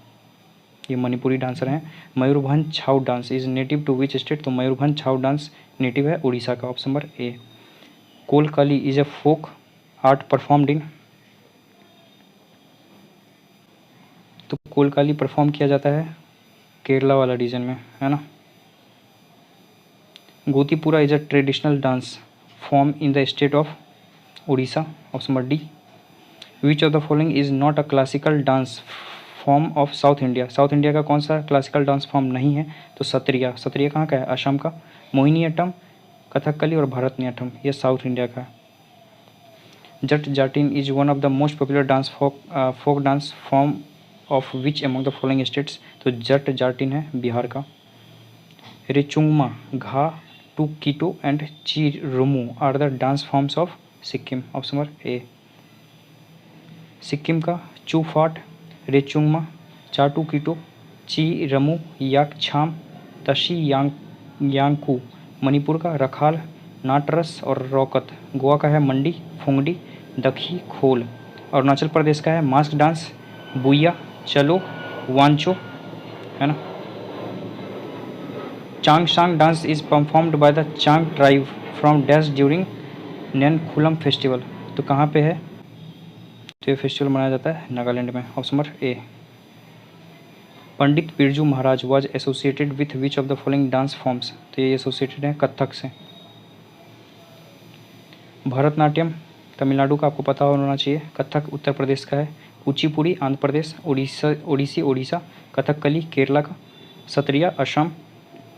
ये मणिपुरी डांसर हैं। Mayurbhanj Chhau dance is native to which state, तो मयूरभंज छाऊ डांस नेटिव है उड़ीसा का, option number A. Kolkali is a folk art performed in, तो कोलकाली परफॉर्म किया जाता है केरला वाला रीजन में, है ना। Gotipura is a traditional dance form in the state of Orissa, option number D. Which of the following is not a classical dance form of South India, South India का कौन सा क्लासिकल डांस फॉर्म नहीं है, तो सत्रिया, सत्रिया कहाँ का है, असम का। मोहिनीअट्टम, कथकली और भरतनाट्यम ये साउथ इंडिया का। Jat Jatin is one of the most popular dance folk dance form of which among the following states, तो जट जाटिन है बिहार का। Rechungma, Gha, To Kito and Chirmu are the dance forms of Sikkim, option number A. Sikkim का चूफाट, रेचुंगमा, चाटू कीटो, चिरमू, याकछाम, तशी यांकू। मणिपुर का रखाल, नाटरस और रौकत। गोवा का है मंडी, फुंगडी, दखी, खोल। अरुणाचल प्रदेश का है मास्क डांस, बुया, चलो, वांचो, है ना। Changshang dance is performed by the Chang tribe from dash during Nainkhulam festival. तो कहाँ पे है, तो ये फेस्टिवल मनाया जाता है नागालैंड में। Option number A. Pandit Birju Maharaj was associated with which of the following dance forms. तो ये एसोसिएटेड है कथक से। भरतनाट्यम तमिलनाडु का आपको पता होना चाहिए, कथक उत्तर प्रदेश का है, कुचिपुड़ी आंध्र प्रदेश, ओडिसी ओडिशा, कथकली केरला का, सत्रिया असम,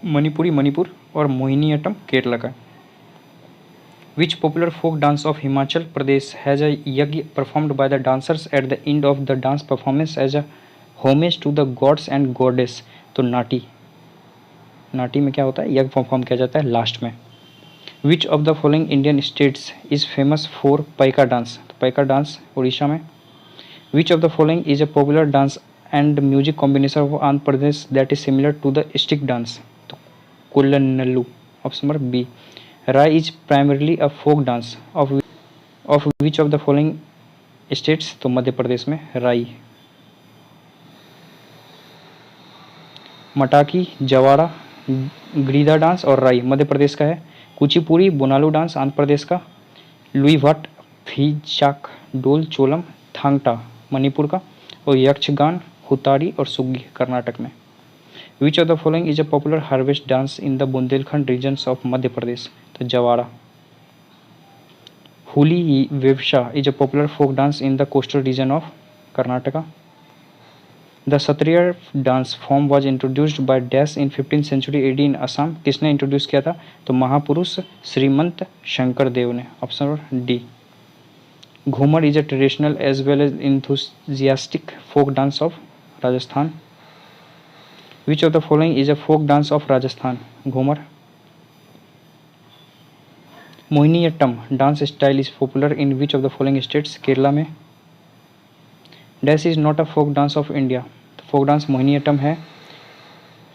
मणिपुरी मणिपुर और मोहिनीअट्टम केरला का। Which popular folk dance of Himachal Pradesh has a yagya performed by the dancers at the end of the dance performance as a homage to the gods and goddess. तो नाटी, नाटी में क्या होता है, यज्ञ परफॉर्म किया जाता है लास्ट में। Which of the following Indian states is famous for Paika dance. तो पैका डांस उड़ीसा में। Which of the following is a popular dance and music combination of Andhra Pradesh that is similar to the stick dance. तो Kullanallu. Option number B. Rai is primarily a folk dance of which of the following states. तो मध्य प्रदेश में राई। मटाकी, जवाड़ा, ग्रीदा dance और राई मध्य प्रदेश का है। Kuchipudi Bonalu dance Andhra Pradesh का। Louis Bhatt, फीचाक, डोल चोलम, थांगटा मणिपुर का। और यक्षगान, हुतारी और सुग्गी कर्नाटक में। Which of the following is a popular harvest dance in the Bundelkhand regions of Madhya Pradesh. तो Jawara. Huli Vesha is a popular folk dance in the coastal region of Karnataka. The Sattriya dance form was introduced by dash in 15th century AD in Assam. किसने introduce किया था, तो महापुरुष श्रीमंत शंकर देव ने। Option number D. Ghoomar is a traditional as well as enthusiastic folk dance of Rajasthan. Which of the following is a folk dance of Rajasthan. Ghoomar. Mohiniyattam dance style is popular in which of the following states. Kerala में। Dash is not a folk dance of India. Folk dance Mohiniyattam है।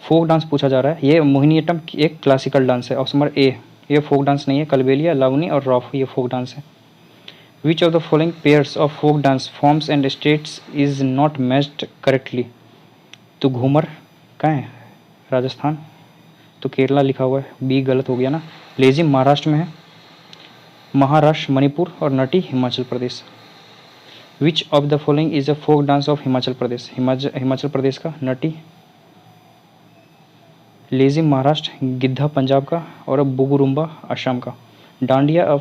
Folk dance पूछा जा रहा है, ये मोहिनीअट्टम एक classical dance है। Option number ए। ये फोक डांस नहीं है, कलबेलिया, लावनी और रॉफ ये फोक डांस है। Which of the following pairs of folk dance forms and states is not matched correctly. तो घूमर कहाँ है, राजस्थान, तो केरला लिखा हुआ है, बी गलत हो गया ना। लेजिम महाराष्ट्र में है, महाराष्ट्र मणिपुर और Nati Himachal Pradesh. Which of the following is a folk dance of Himachal Pradesh. Himachal Pradesh का नटी। लेजिम महाराष्ट्र, गिद्धा पंजाब का और बुगुरुम्बा असम का। Dandiya a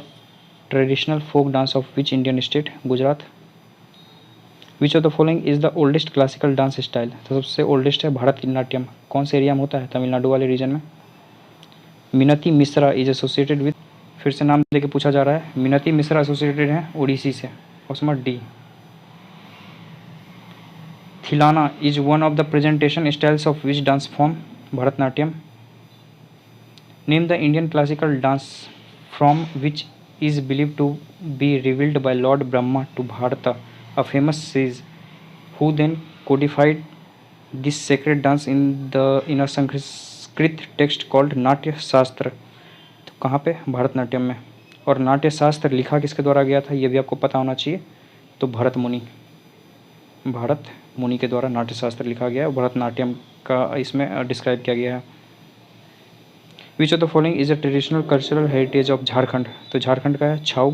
traditional folk dance of which Indian state. Gujarat. Which of the following is the oldest classical dance style. तो सबसे ओल्डेस्ट है भारतनाट्यम, कौन से एरिया में होता है, तमिलनाडु वाले रीजन में। मिनती मिश्रा इज एसोसिएटेड विथ, फिर से नाम लेके पूछा जा रहा है, मिनती मिश्रा एसोसिएटेड है ओडिसी से। Option number D. थिलाना is one of the presentation styles of which dance form. Bharatanatyam. Name the Indian classical dance from which is believed to be revealed by Lord Brahma to Bharata, a famous sage, who then codified this sacred dance in a Sanskrit text called नाट्य शास्त्र। तो कहाँ पे, भरतनाट्यम में। और नाट्य शास्त्र लिखा किसके द्वारा गया था, ये भी आपको पता होना चाहिए, तो भरत मुनि, भरत मुनि के द्वारा नाट्य शास्त्र लिखा गया है। भरतनाट्यम का इसमें डिस्क्राइब किया गया है। Which of the following is a traditional cultural heritage of Jharkhand. तो झारखंड का है Chhau.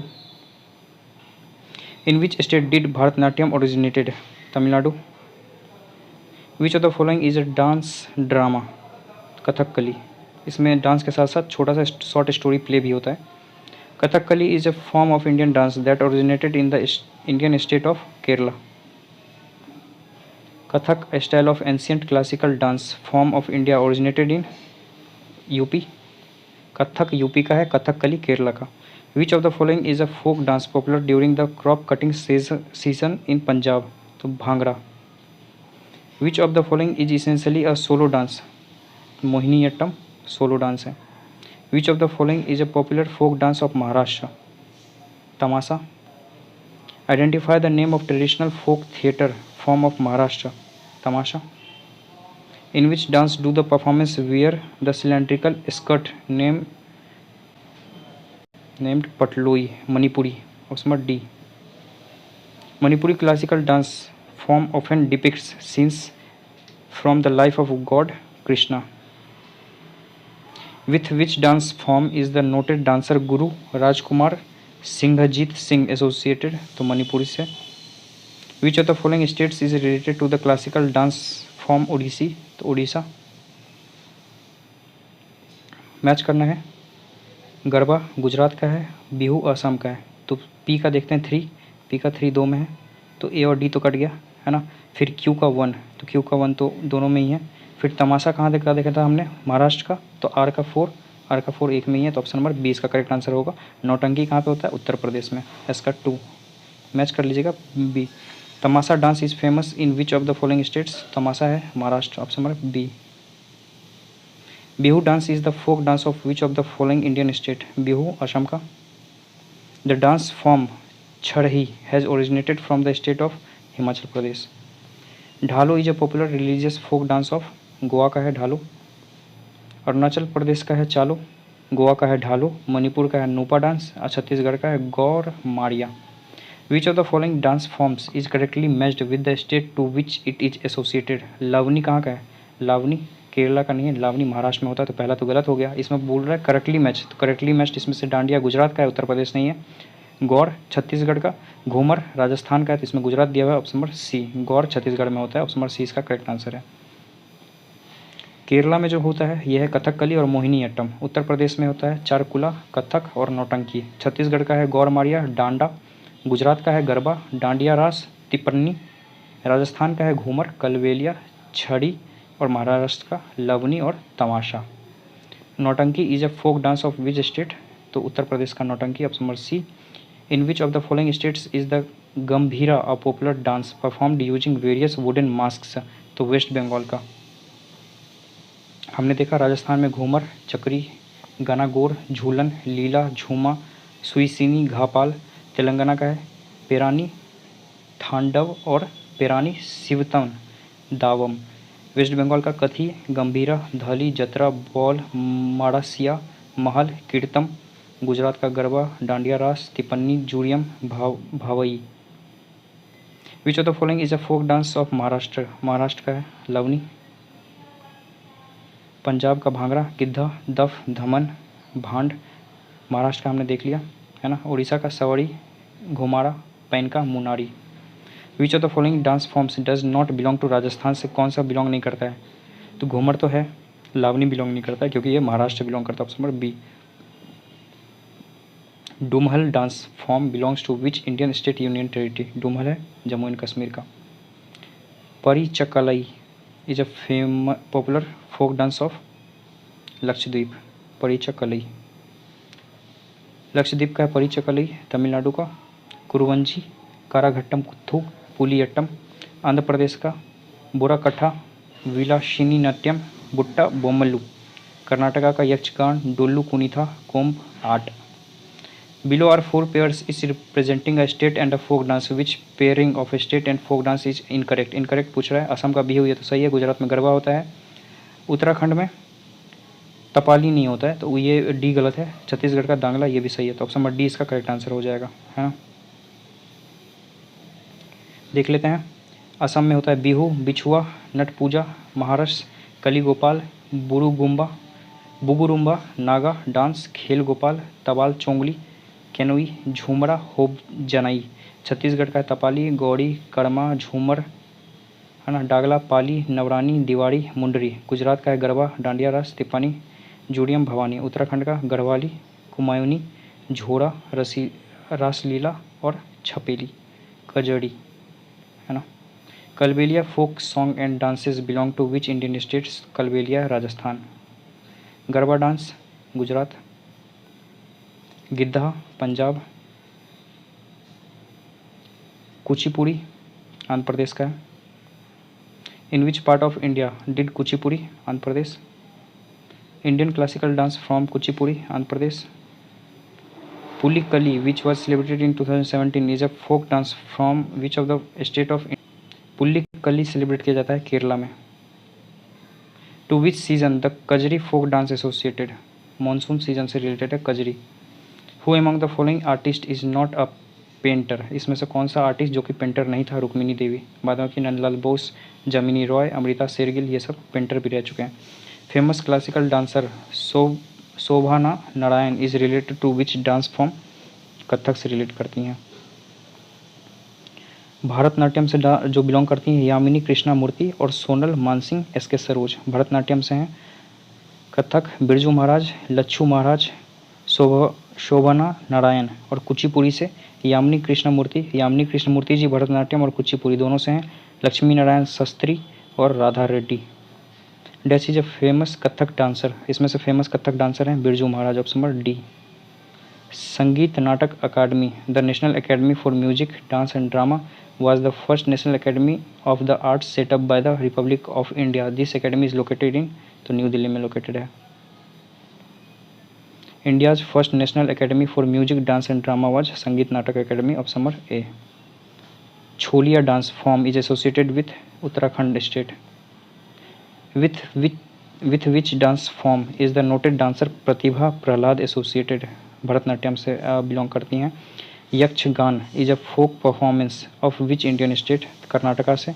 In which state did Bharatanatyam originated. Tamil Nadu. Which of the following is a dance drama. Kathakali, इसमें डांस के साथ साथ छोटा सा शॉर्ट स्टोरी प्ले भी होता है। Kathakali is a form of Indian dance that originated in the Indian state of Kerala. Kathak style of ancient classical dance form of India originated in UP. Kathak UP का है, कथकली केरला का। Which of the following is a folk dance popular during the crop cutting season in Punjab. तो Bhangra. Which of the following is essentially a solo dance. Mohiniyattam solo dance है। Which of the following is a popular folk dance of Maharashtra. Tamasha. Identify the name of traditional folk theatre form of Maharashtra. Tamasha. In which dance do the performers wear the cylindrical skirt named Patloi? Manipuri. Option D. Manipuri classical dance form often depicts scenes from the life of God Krishna. With which dance form is the noted dancer Guru Rajkumar Singhajit Singh associated? तो मणिपुरी से. Which of the following states is related to the classical dance form Odissi? तो Orissa. Match करना है. गरबा गुजरात का है, बिहू असम का है. तो पी का देखते हैं 3, पी का 3 2 में है, तो ए और डी तो कट गया है ना. फिर क्यू का 1, तो क्यू का 1 तो दोनों में ही है. फिर तमाशा कहाँ देखा था हमने? महाराष्ट्र का. तो आर का 4 एक में ही है, तो ऑप्शन नंबर 20 का करेक्ट आंसर होगा. नौटंकी कहाँ पे होता है? उत्तर प्रदेश में. एस का 2 मैच कर लीजिएगा. B. Tamasha dance is famous in which of the following states? Tamasha है Maharashtra, option number B. Bihu dance is the folk dance of which of the following Indian state? Bihu Assam का. The dance form Chhadhi has originated from the state of Himachal Pradesh. Dhalo is a popular religious folk dance of. Goa का है ढालो. अरुणाचल प्रदेश का है चालो. गोवा का है ढालो. मणिपुर का है नूपा डांस. और छत्तीसगढ़ का है Gaur Maria. Which of the following dance forms is correctly matched with the state to which it is associated? Lavani कहाँ का है? लावनी केरला का नहीं है, लावनी महाराष्ट्र में होता है. तो पहला तो गलत हो गया. इसमें बोल रहा है करेक्टली मैच, तो करेक्टली मैच्ड इसमें से डांडिया गुजरात का है, उत्तर प्रदेश नहीं है. गौर छत्तीसगढ़ का. घूमर राजस्थान का है, तो इसमें गुजरात दिया हुआ है, ऑप्शन नंबर सी. गौर छत्तीसगढ़ में होता है, ऑप्शन नंबर सी इसका करेक्ट आंसर है. केरला में जो होता है यह है कथकली और मोहिनी अट्टम. उत्तर प्रदेश में होता है चारकुला, कथक और नौटंकी. छत्तीसगढ़ का है गौर मारिया डांडा. गुजरात का है गरबा, डांडिया रास, तिपन्नी. राजस्थान का है घूमर, कलबेलिया, छड़ी. और महाराष्ट्र का लवनी और Tamasha. Nautanki is a folk dance of which state? तो उत्तर प्रदेश का Nautanki, option number C. In which of the following states is the Gambhira a popular dance performed using various wooden masks? तो वेस्ट बंगाल का. हमने देखा राजस्थान में घूमर, चक्री, गनागोर, झूलन, लीला, झूमा, सुईसिनी, घापाल. तेलंगाना का है पेरानी थांडव और पेरानी शिवतन दावम. वेस्ट बंगाल का कथी, गंभीरा, धली, जतरा, बॉल, माड़ासिया, महल, कीर्तम. गुजरात का Garba, Dandiya Raas, Tippani, Juriyam, Bhavai. Which of the following is a folk dance of Maharashtra? Maharashtra का है लवनी. पंजाब का भांगड़ा, गिद्धा, दफ, धमन, भांड. महाराष्ट्र का हमने देख लिया है ना. उड़ीसा का Savari, Ghumara, Painka, Munari. Which of the following dance forms does not belong to Rajasthan? से कौन सा बिलोंग नहीं करता है? तो घूमर तो है, लावनी बिलोंग नहीं करता है क्योंकि ये महाराष्ट्र बिलोंग करता है, option number B. Dumhal dance form belongs to which Indian state union territory? Dumhal है जम्मू एंड कश्मीर का. Parichakali is a popular folk dance of Lakshadweep. Parichakali Lakshadweep का है परिचकलई. तमिलनाडु का कुरुवंजी, काराघट्टम कुत्थू, पुलियट्टम. आंध्र प्रदेश का बुराकट्ठा, विलासिनी नाट्यम, बुट्टा बोमल्लू. कर्नाटका का Yakshagana, Dollu Kunitha, Komb art. Below are 4 pairs is representing a state and a folk dance. Which pairing of state and folk dance is incorrect? Incorrect पूछ रहा है. असम का बिहू ये तो सही है, गुजरात में गरबा होता है. उत्तराखंड में तपाली नहीं होता है, तो ये डी गलत है. छत्तीसगढ़ का दांगला ये भी सही है, तो ऑप्शन नंबर डी इसका करेक्ट आंसर हो जाएगा, है ना. देख लेते हैं. असम में होता है बिहू, बिछुआ, नट पूजा. महाराष्ट्र कली गोपाल, बुगुरुम्बा, नागा डांस, खेल गोपाल, तबाल चोंगली, केनोई, झूमरा, होब जनाई. छत्तीसगढ़ का है तपाली, गौड़ी, कड़मा, झूमर, है ना, डागला, पाली, नवरानी, दिवाड़ी, मुंडरी. गुजरात का है गरबा, डांडिया रास, तिपानी, जूडियम, भवानी. उत्तराखंड का गढ़वाली, कुमायूनी, झोड़ा, रासलीला और छपेली, कजड़ी, है ना. Kalbelia folk song and dances belong to which Indian states? Kalbelia Rajasthan. Garba dance Gujarat. Giddha Punjab. Kuchipudi Andhra Pradesh का है. In which part of India did Kuchipudi? Andhra Pradesh. Indian classical dance from Kuchipudi, Andhra Pradesh. Pulikali which was celebrated in 2017 is a folk dance from which of the state of? Pulikali celebrate किया जाता है केरला में. To which season the Kajri folk dance associated? Monsoon season से related है Kajari. Who among the following artist is not a painter. इसमें से कौन सा आर्टिस्ट जो कि पेंटर नहीं था? रुक्मिणी देवी। बाद बाकी नंदलाल बोस, जमिनी रॉय, अमृता शेरगिल, ये सब पेंटर भी रह चुके हैं। Famous classical dancer Shobhana Narayan is related to which dance form? Kathak से रिलेट करती हैं। भरतनाट्यम से जो बिलोंग करती हैं यामिनी कृष्णामूर्ति और सोनल मानसिंह एस के सरोज। भरतनाट्यम से हैं कथक बिरजू महाराज, लच्छू महाराज, शोभना नारायण। और कुचिपुड़ी से यामिनी कृष्णमूर्ति जी भरतनाट्यम और कुचिपुड़ी दोनों से हैं लक्ष्मी नारायण शास्त्री और Radha Reddy. Dash is a famous Kathak dancer. इसमें से फेमस कथक डांसर हैं Birju Maharaj, option number D. Sangeet Natak Akademi, the national academy for music, dance and drama was the first national academy of the arts set up by the Republic of India. This academy is located in, तो new Delhi में located है। India's first national academy for music, dance and drama was Sangeet Natak Akademi, option number A. Chholiya dance form is associated with Uttarakhand state. with which dance form is the noted dancer Pratibha Prahlad associated? Bharatanatyam से belong करती हैं। Yakshagana is a folk performance of which Indian state? Karnataka से।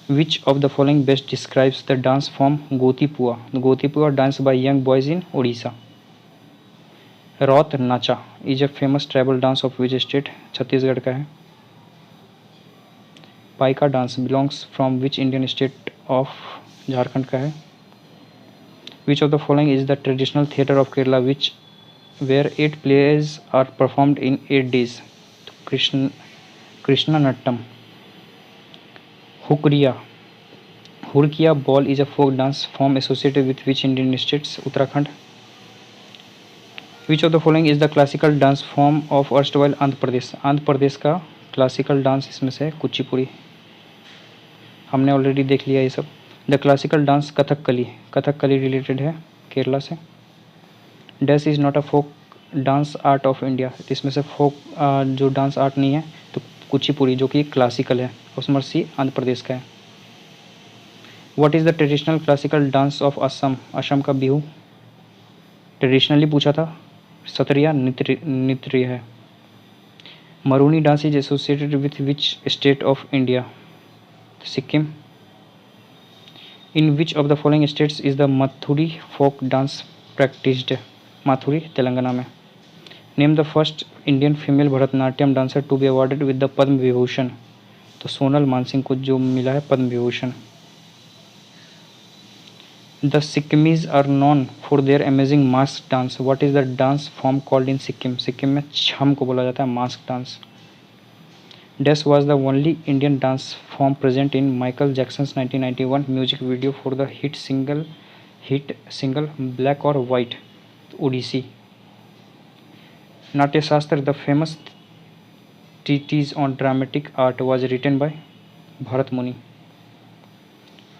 Which of the following best describes the dance form Gotipua? Gotipua dance by young boys in Orissa. Raut Nacha is a famous tribal dance of which state? Chhattisgarh का है। Paika dance belongs from which Indian state of? Jharkhand का है। Which of the following is the traditional theatre of Kerala which where 8 plays are performed in 8 days? Krishna Nattam. Hurkiya ball is a folk dance form associated with which Indian states? Uttarakhand. Which of the following is the classical dance form of erstwhile Andhra Pradesh? Andhra Pradesh का classical dance इसमें से कुचिपुड़ी, हमने already देख लिया ये सब। The classical dance Kathakali related है केरला से। Dash is not a folk dance art of India. इसमें से फोक जो डांस आर्ट नहीं है तो कुचिपुड़ी जो कि क्लासिकल है, option number C Andhra Pradesh का है। What is the traditional classical dance of Assam? Assam का बिहू ट्रेडिशनली पूछा था, सत्रिया नृत्य है। Maruni dance is associated with which state of India? Sikkim. In which of the following states is the Mathuri folk dance practised? Mathuri Telangana में। Name the first Indian female Bharatanatyam dancer to be awarded with the Padma Vibhushan? तो सोनल मानसिंह को जो मिला है Padma Vibhushan. The Sikkimese are known for their amazing mask dance. What is the dance form called in Sikkim? Sikkim में छम को बोला जाता है mask dance. Dash was the only Indian dance form present in Michael Jackson's 1991 music video for the hit single black और white? Odissi. Natyashastra the famous treatise on dramatic art was written by Bharat Muni.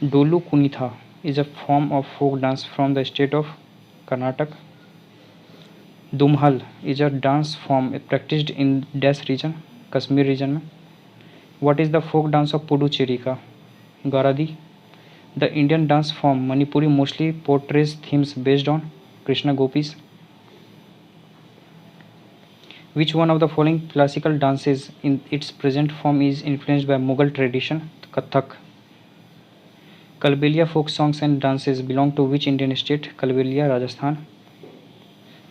Dolu Kunitha is a form of folk dance from the state of Karnataka. Dumhal is a dance form practiced in Dash region, Kashmir region. What is the folk dance of Puducherry का? Garadi. The Indian dance form Manipuri mostly portrays themes based on Krishna gopis. Which one of the following classical dances in its present form is influenced by Mughal tradition? Kathak. Kalbelia folk songs and dances belong to which Indian state? Kalbelia, Rajasthan.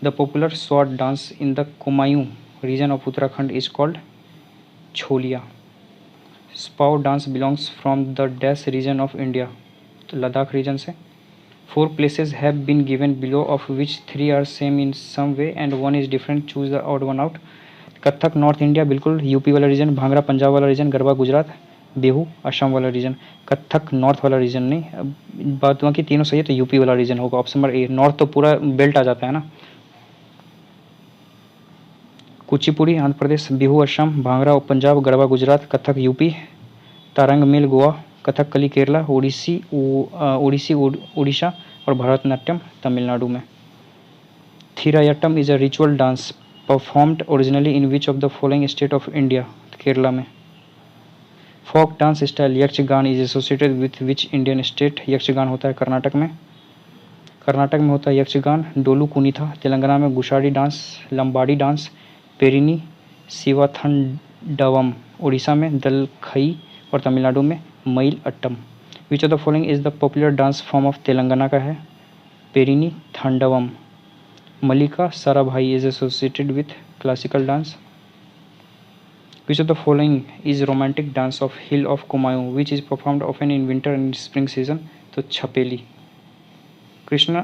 The popular sword dance in the Kumaon region of Uttarakhand is called Cholia. Spau dance belongs from the Dash region of India, Ladakh region से. 4 places have been given below, of which 3 are same in some way and 1 is different. Choose the odd one out. Kathak north India बिल्कुल UP वाला reason, bhangra Punjab वाला reason, garba Gujarat, Bihu Assam वाला reason. Kathak north वाला reason नहीं, बात वहाँ की तीनों सही है तो यूपी वाला रीजन होगा, ऑप्शन नंबर ए। नॉर्थ तो पूरा बेल्ट आ जाता है ना। कुचिपुड़ी आंध्र प्रदेश, बिहू असम, भांगड़ा पंजाब, गरबा गुजरात, कथक यूपी, तारंग मेल गोवा, कथकली केरला, ओडिसी उड़ीसा और भरतनाट्यम तमिलनाडु में। Thirayattam is a ritual dance performed originally in which of the following state of India? Kerala में। Folk dance style Yakshagana is associated with which Indian state? Yakshagana होता है कर्नाटक में। कर्नाटक में होता है यक्षगान। डोलू कुनीथा तेलंगाना में। गुशाड़ी डांस, लंबाड़ी डांस पेरिनी शिवाथंडवम उड़ीसा में, दलखई और तमिलनाडु में Mayil Attam. Which of the following is the popular dance form of Telangana का है Perini Thandavam. Mallika Sarabhai is associated with classical dance. Which of the following is romantic dance of hill of Kumaon which is performed often in winter and spring season. तो Chhapeli. Krishna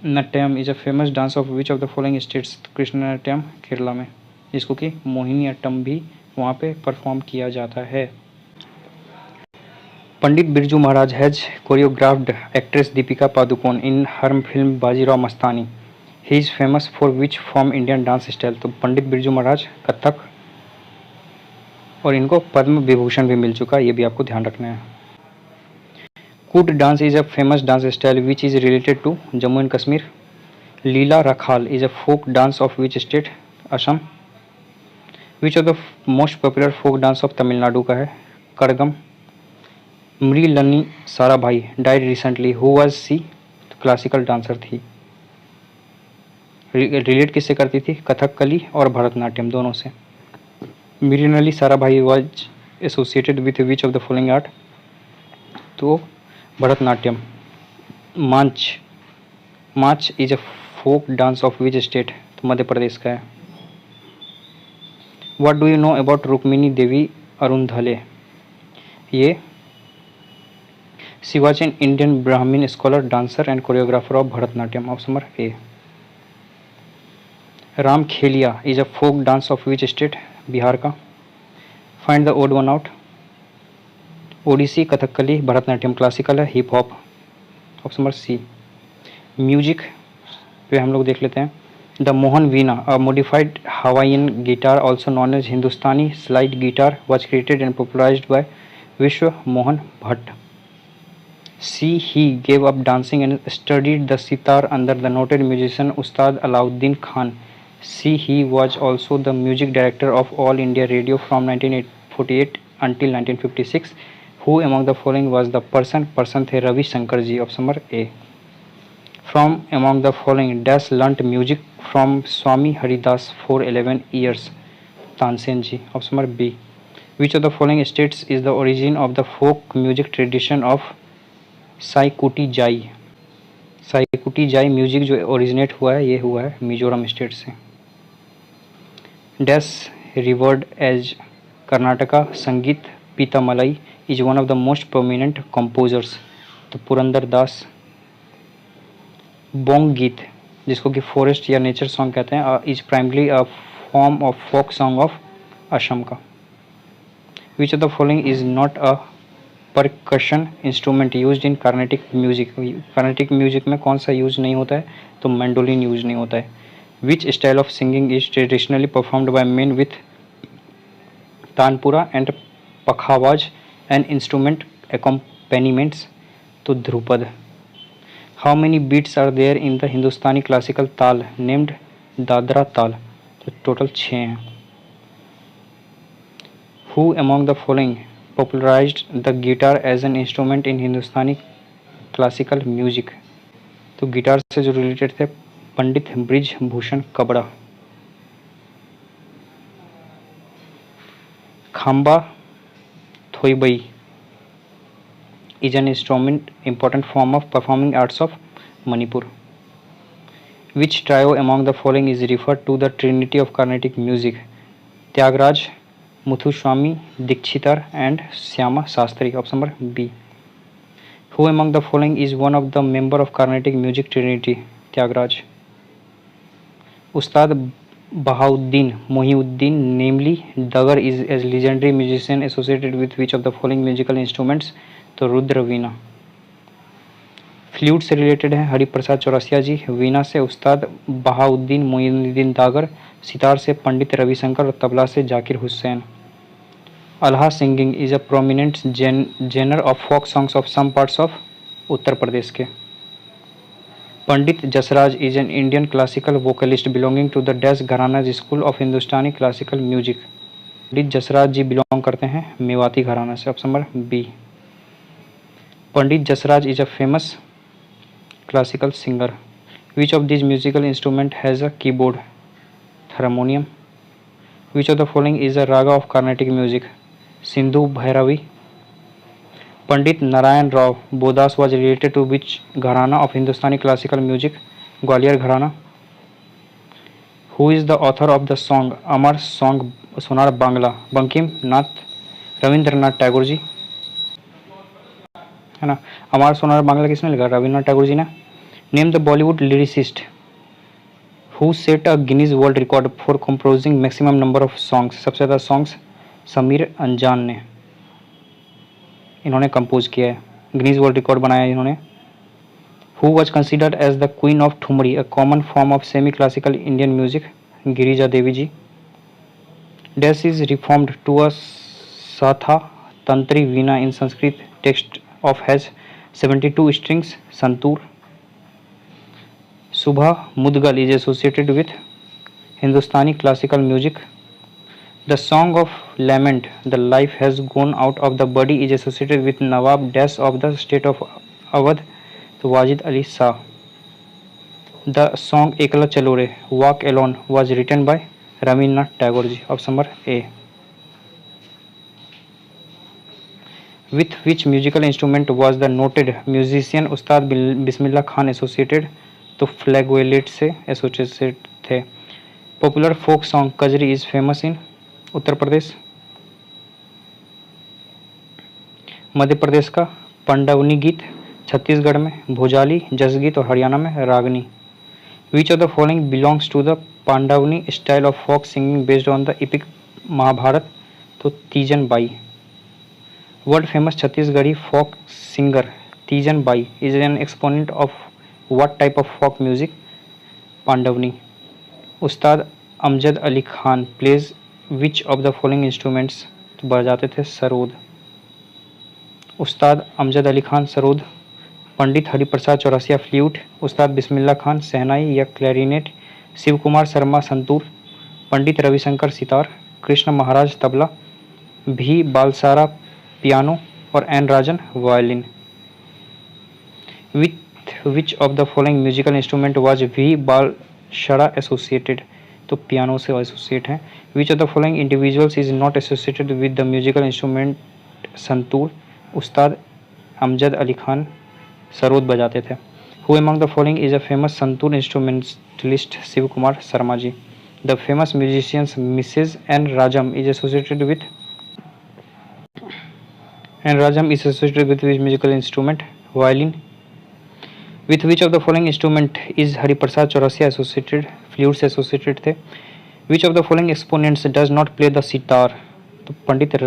Nattyam is a famous dance of which of the following states. Krishna Nattyam Kerala में, जिसको कि मोहिनी अट्टम भी वहाँ पे perform किया जाता है। Pandit Birju Maharaj has choreographed actress Deepika Padukone in her film Bajirao Mastani. He is famous for which form Indian dance style. तो पंडित बिरजू महाराज कथक, और इनको पद्म विभूषण भी मिल चुका है, ये भी आपको ध्यान रखना है। Kud dance is a famous dance style which is related to Jammu and Kashmir. Leela Rakhal is a folk dance of which state. Assam. Which of the most popular folk dance of Tamil Nadu का है Karagam. Mrinalini Sarabhai died recently, who was she. Classical dancer थी। Relate किससे करती थी, कथकली और भरतनाट्यम दोनों से। Mrinalini Sarabhai was associated with which of the following art. तो भरतनाट्यम। माच is a folk dance of which state. तो मध्य प्रदेश का है। What do you know about Rukmini Devi Arundale. ये she was an Indian Brahmin scholar, dancer and choreographer of Bharatanatyam. Option number A. Ram Khelia is a folk dance of which state. Bihar का। Find the odd one out. Odissi, Kathakali, Bharatanatyam classical है, hip hop. Option number C. Music पे हम लोग देख लेते हैं। The Mohan veena, a modified Hawaiian guitar also known as Hindustani slide guitar, was created and popularized by Vishwa Mohan Bhatt. See he gave up dancing and studied the sitar under the noted musician Ustad Allauddin Khan. See he was also the music director of All India Radio from 1948 until 1956. Who among the following was the person? person थे Ravi Shankar ji. Option number A. From among the following dash learnt music from Swami Haridas for 11 years. Tansen ji. Option number B. Which of the following states is the origin of the folk music tradition of साइकुटी जाई। साइकुटी जाई music जो originate हुआ है, ये हुआ है Mizoram state से। Dash revered as Karnataka Sangeeta पीतामलाई is one of the most prominent composers. तो पुरंदर दास। बोंग गीत, जिसको कि फॉरेस्ट या नेचर सॉन्ग कहते हैं, is primarily a form of folk song of Assam का। Which of the following is not a percussion instrument used in Carnatic music. Carnatic music में कौन सा यूज नहीं होता है, तो मैंडोलिन यूज नहीं होता है। Which style of singing is traditionally performed by men with tanpura and pakhawaj and instrument accompaniments. तो Dhrupad. How many beats are there in the Hindustani classical taal named Dadra taal. तो टोटल 6 हैं। Who among the following popularized the guitar as an instrument in Hindustani classical music. तो guitar से जो related थे Pandit Brij Bhushan Kabra. Khamba Thoibi is an instrument important form of performing arts of Manipur. Which trio among the following is referred to the trinity of Carnatic music? Tyagaraja, Muthuswami Dikshitar and Shyama Shastri. Option number B. Who among the following is one of the member of Carnatic music trinity? Tyagaraja. Ustad Bahauddin Mohiuddin, namely Dagar, is a legendary musician associated with which of the following musical instruments? तो रुद्र वीणा. Flute से related है हरिप्रसाद चौरसिया जी, वीणा से उस्ताद बहाउद्दीन मोइनुद्दीन दागर, सितार से पंडित रविशंकर और तबला से Zakir Hussain. Alha singing is a prominent genre of folk songs of some parts of Uttar Pradesh के. Pandit Jasraj is an Indian classical vocalist belonging to the dash gharana school of Hindustani classical music. Pandit Jasraj ji belong करते हैं मेवाती घराना से. Option number B. Pandit Jasraj is a famous classical singer. Which of these musical instrument has a keyboard? Harmonium. Which of the following is a raga of Carnatic music? Sindhu Bhairavi. Pandit Narayan Rao Bodas was related to which gharana of Hindustani classical music? Gwalior gharana. Who is the author of the song Amar song Sonar Bangla? Bankim Nath Rabindranath Tagore ji, है ना. अमर सोनार बांग्ला किसने लिखा? रविंद्रनाथ टैगोर जी ने. Name the Bollywood lyricist who set a Guinness world record for composing maximum number of songs? सबसे ज़्यादा songs Sameer अंजान ने, इन्होंने कंपोज किया है, गिनीज वर्ल्ड रिकॉर्ड बनाया है इन्होंने. Who was considered as the queen of thumri, a common form of semi classical Indian music? Girija Devi ji. Dash is reformed to a Shata Tantri veena in Sanskrit text of has 72 strings? Santoor. Shubha Mudgal is associated with Hindustani classical music? The song of lament the life has gone out of the body is associated with Nawab dash of the state of Awadh? तो Wajid Ali Shah. The song Ekla Chalo Re walk alone was written by Rabindranath Tagore ji. Option number A. With which musical instrument was the noted musician Ustad Bismillah Khan associated? तो फ्लैगुएलेट से associated थे. Popular folk song Kajri is famous in Uttar Pradesh? Madhya Pradesh का पांडवनी गीत, छत्तीसगढ़ में भोजाली जसगीत और हरियाणा में Ragini. Which of the following belongs to the Pandavani style of folk singing based on the epic Mahabharata? तो Teejan Bai. World famous Chhattisgarhi folk singer Teejan Bai is an exponent of what type of folk music? Pandavani. Ustad Amjad Ali Khan plays which of the following instruments? तो बजाते थे sarod. Ustad Amjad Ali Khan sarod. Pandit Hariprasad Chaurasia flute. Ustad Bismillah Khan shehnai या clarinet. Shiv Kumar Sharma santoor. Pandit Ravi Shankar sitar. Krishna Maharaj tabla. भी Balsara piano और N Rajan violin. With which of the following musical instrument was V Balsara associated? तो piano से associate हैं. Which of the following individuals is not associated with the musical instrument santoor? Ustad Amjad Ali Khan sarod बजाते थे. Who among the following is a famous santoor instrumentalist? Shiv Kumar Sharma ji. The famous musicians Mrs N Rajam is associated with and Rajam is associated with which musical instrument? Violin. With which of the following instrument is Hari Prasad Chaurasia associated? Flute से associated थे. Which of the following exponents does not play the sitar? तो पंडित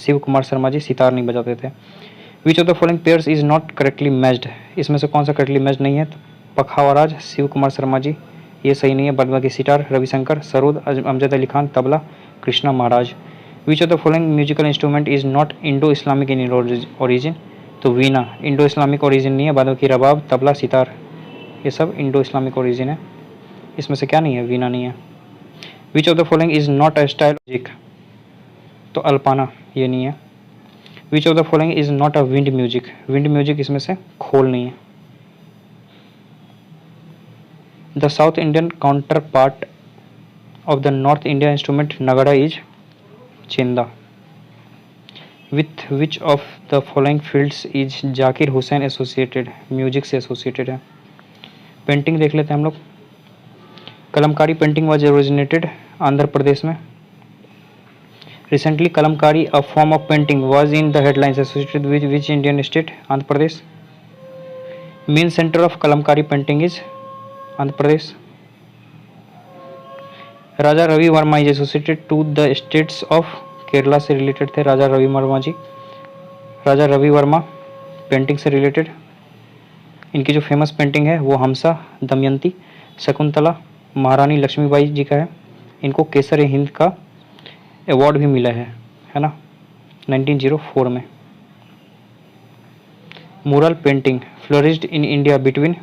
शिव कुमार शर्मा जी सितार नहीं बजाते थे. Which of the following pairs is not correctly matched? इसमें से कौन सा करेक्टली मैच नहीं है? तो पखावराज शिव कुमार शर्मा जी ये सही नहीं है. बाद बाकी sitar Ravi Shankar sarod Amjad Ali Khan tabla Krishna Maharaj. Which of the following musical instrument is not Indo Islamic in origin? तो वीना इंडो इस्लामिक ओरिजिन नहीं है. बाद की रबाब तबला सितार ये सब इंडो इस्लामिक ओरिजिन है. इसमें से क्या नहीं है? वीना नहीं है. Which of the following is not a style music? तो अल्पाना ये नहीं है. Which of the following is not a wind music? Wind music इसमें से खोल नहीं है. The south Indian counterpart of the north India instrument nagada is chenda. With which of the following fields is Zakir Hussain associated? Music से associated है. Painting देख लेते हैं हम लोग. Kalamkari painting was originated Andhra Pradesh में. Recently Kalamkari a form of painting was in the headlines associated with which Indian state? Andhra Pradesh. Main centre of Kalamkari painting is Andhra Pradesh. Raja Ravi Varma is associated to the states of Kerala से related थे. Raja Ravi Varma ji. Raja Ravi Varma painting से related. इनकी जो famous painting है वो हमसा दमयंती शकुंतला महारानी लक्ष्मीबाई जी का है. इनको केसर हिंद का अवार्ड भी मिला है ना 1904 में. मुरल painting flourished in India between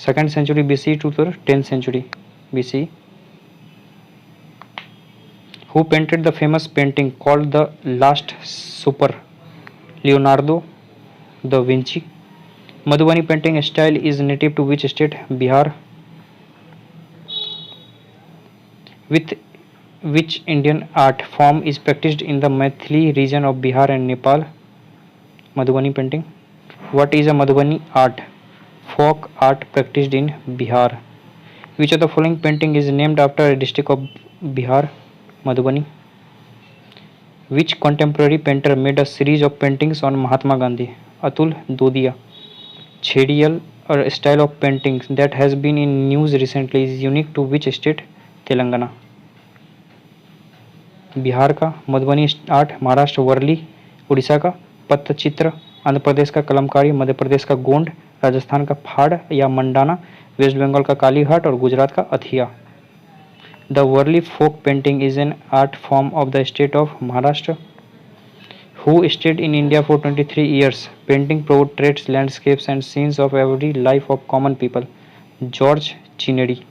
2nd century BC to the 10th century BC. Who painted the famous painting called the Last Supper? Leonardo da Vinci. Madhubani painting style is native to which state? Bihar. With Which Indian art form is practiced in the Maithili region of Bihar and Nepal? Madhubani painting. What is a Madhubani art? Folk art practiced in Bihar. Which of the following painting is named after a district of Bihar? Madhubani. Which contemporary painter made a series of paintings on Mahatma Gandhi? Atul Dodia. Chedial, a style of painting that has been in news recently, is unique to which state? Telangana. Bihar का Madhubani art, Maharashtra Worli, Orissa का पट्टचित्र, आंध्र प्रदेश का कलमकारी, मध्य प्रदेश का गोंड, राजस्थान का फाड़ या Mandana, waste Bengal का कालीघाट और गुजरात का अथिया। The Warli folk painting is an art form of the state of Maharashtra. Who stayed in India for 23 years, painting portraits, landscapes and scenes of every life of common people. George Chinnery.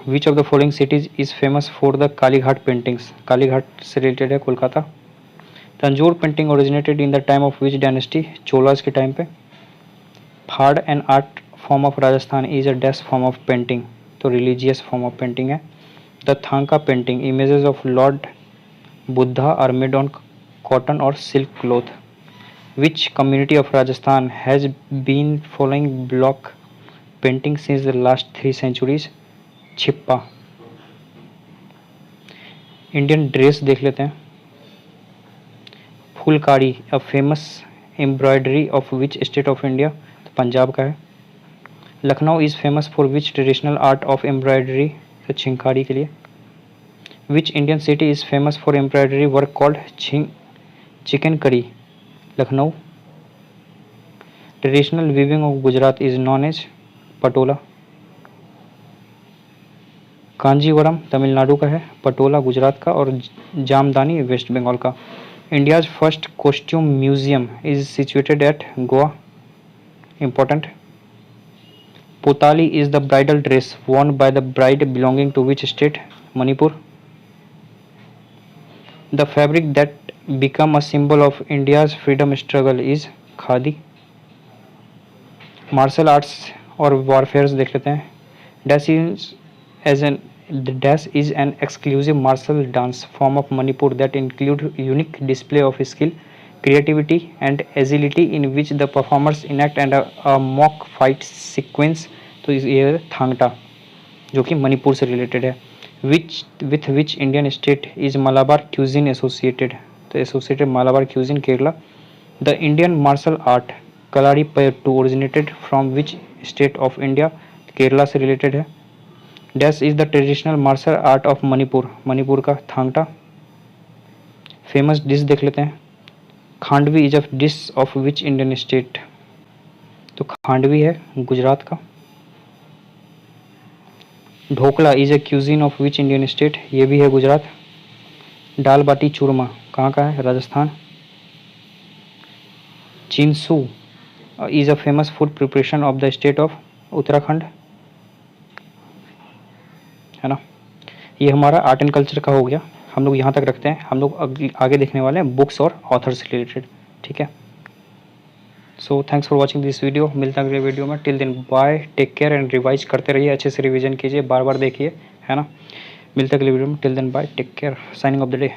Which of the following cities is famous for the Kalighat paintings? Kalighat से related है Kolkata. Tanjore painting originated in the time of which dynasty? Cholas के time पे। Phad an art form of Rajasthan is a dash form of painting, तो religious form of painting है। The thangka painting images of lord Buddha are made on cotton और silk cloth. Which community of Rajasthan has been following block painting since the last 3 centuries? Chhipa. Indian dress देख लेते हैं। Phulkari, a famous embroidery of which state of India? तो पंजाब का है। Lucknow is famous for which traditional art of embroidery? तो छिंकारी के लिए। Which Indian city is famous for embroidery work called Chikankari? Lucknow. Traditional weaving of Gujarat is known as? Patola. Kanjeevaram Tamil Nadu का है, पटोला गुजरात का और जामदानी वेस्ट बंगाल का। India's first costume museum is situated at Goa. Important. Potloi is the bridal dress worn by the bride belonging to which state? Manipur. The fabric that become a symbol of India's freedom struggle is khadi. Martial arts और warfares देख लेते हैं। Dash is an exclusive martial dance form of Manipur that include unique display of skill, creativity and agility in which the performers enact and a mock fight sequence। तो ये थांगटा जो कि मणिपुर से related है। with which Indian state is Malabar cuisine associated? तो associated Malabar cuisine Kerala. The Indian martial art Kalaripayattu originated from which state of India? Kerala से related है। Dash is the traditional martial art of Manipur? Manipur का थांगटा। फेमस डिश देख लेते हैं। Khandvi is a dish of which Indian state? तो खांडवी है गुजरात का। Dhokla is a cuisine of which Indian state? ये भी है गुजरात। दाल बाटी चूरमा कहाँ का है? Rajasthan. Chainsoo is a famous food preparation of the state of? Uttarakhand, है ना। ये हमारा आर्ट एंड कल्चर का हो गया, हम लोग यहाँ तक रखते हैं। हम लोग आगे देखने वाले हैं बुक्स और ऑथर से रिलेटेड, ठीक है। So thanks for watching this video. मिलता है अगले वीडियो में। Till then bye, take care and revise करते रहिए, अच्छे से रिवीजन कीजिए, बार बार देखिए, है ना। मिलता है अगले वीडियो में। Till then bye, take care, signing off the day.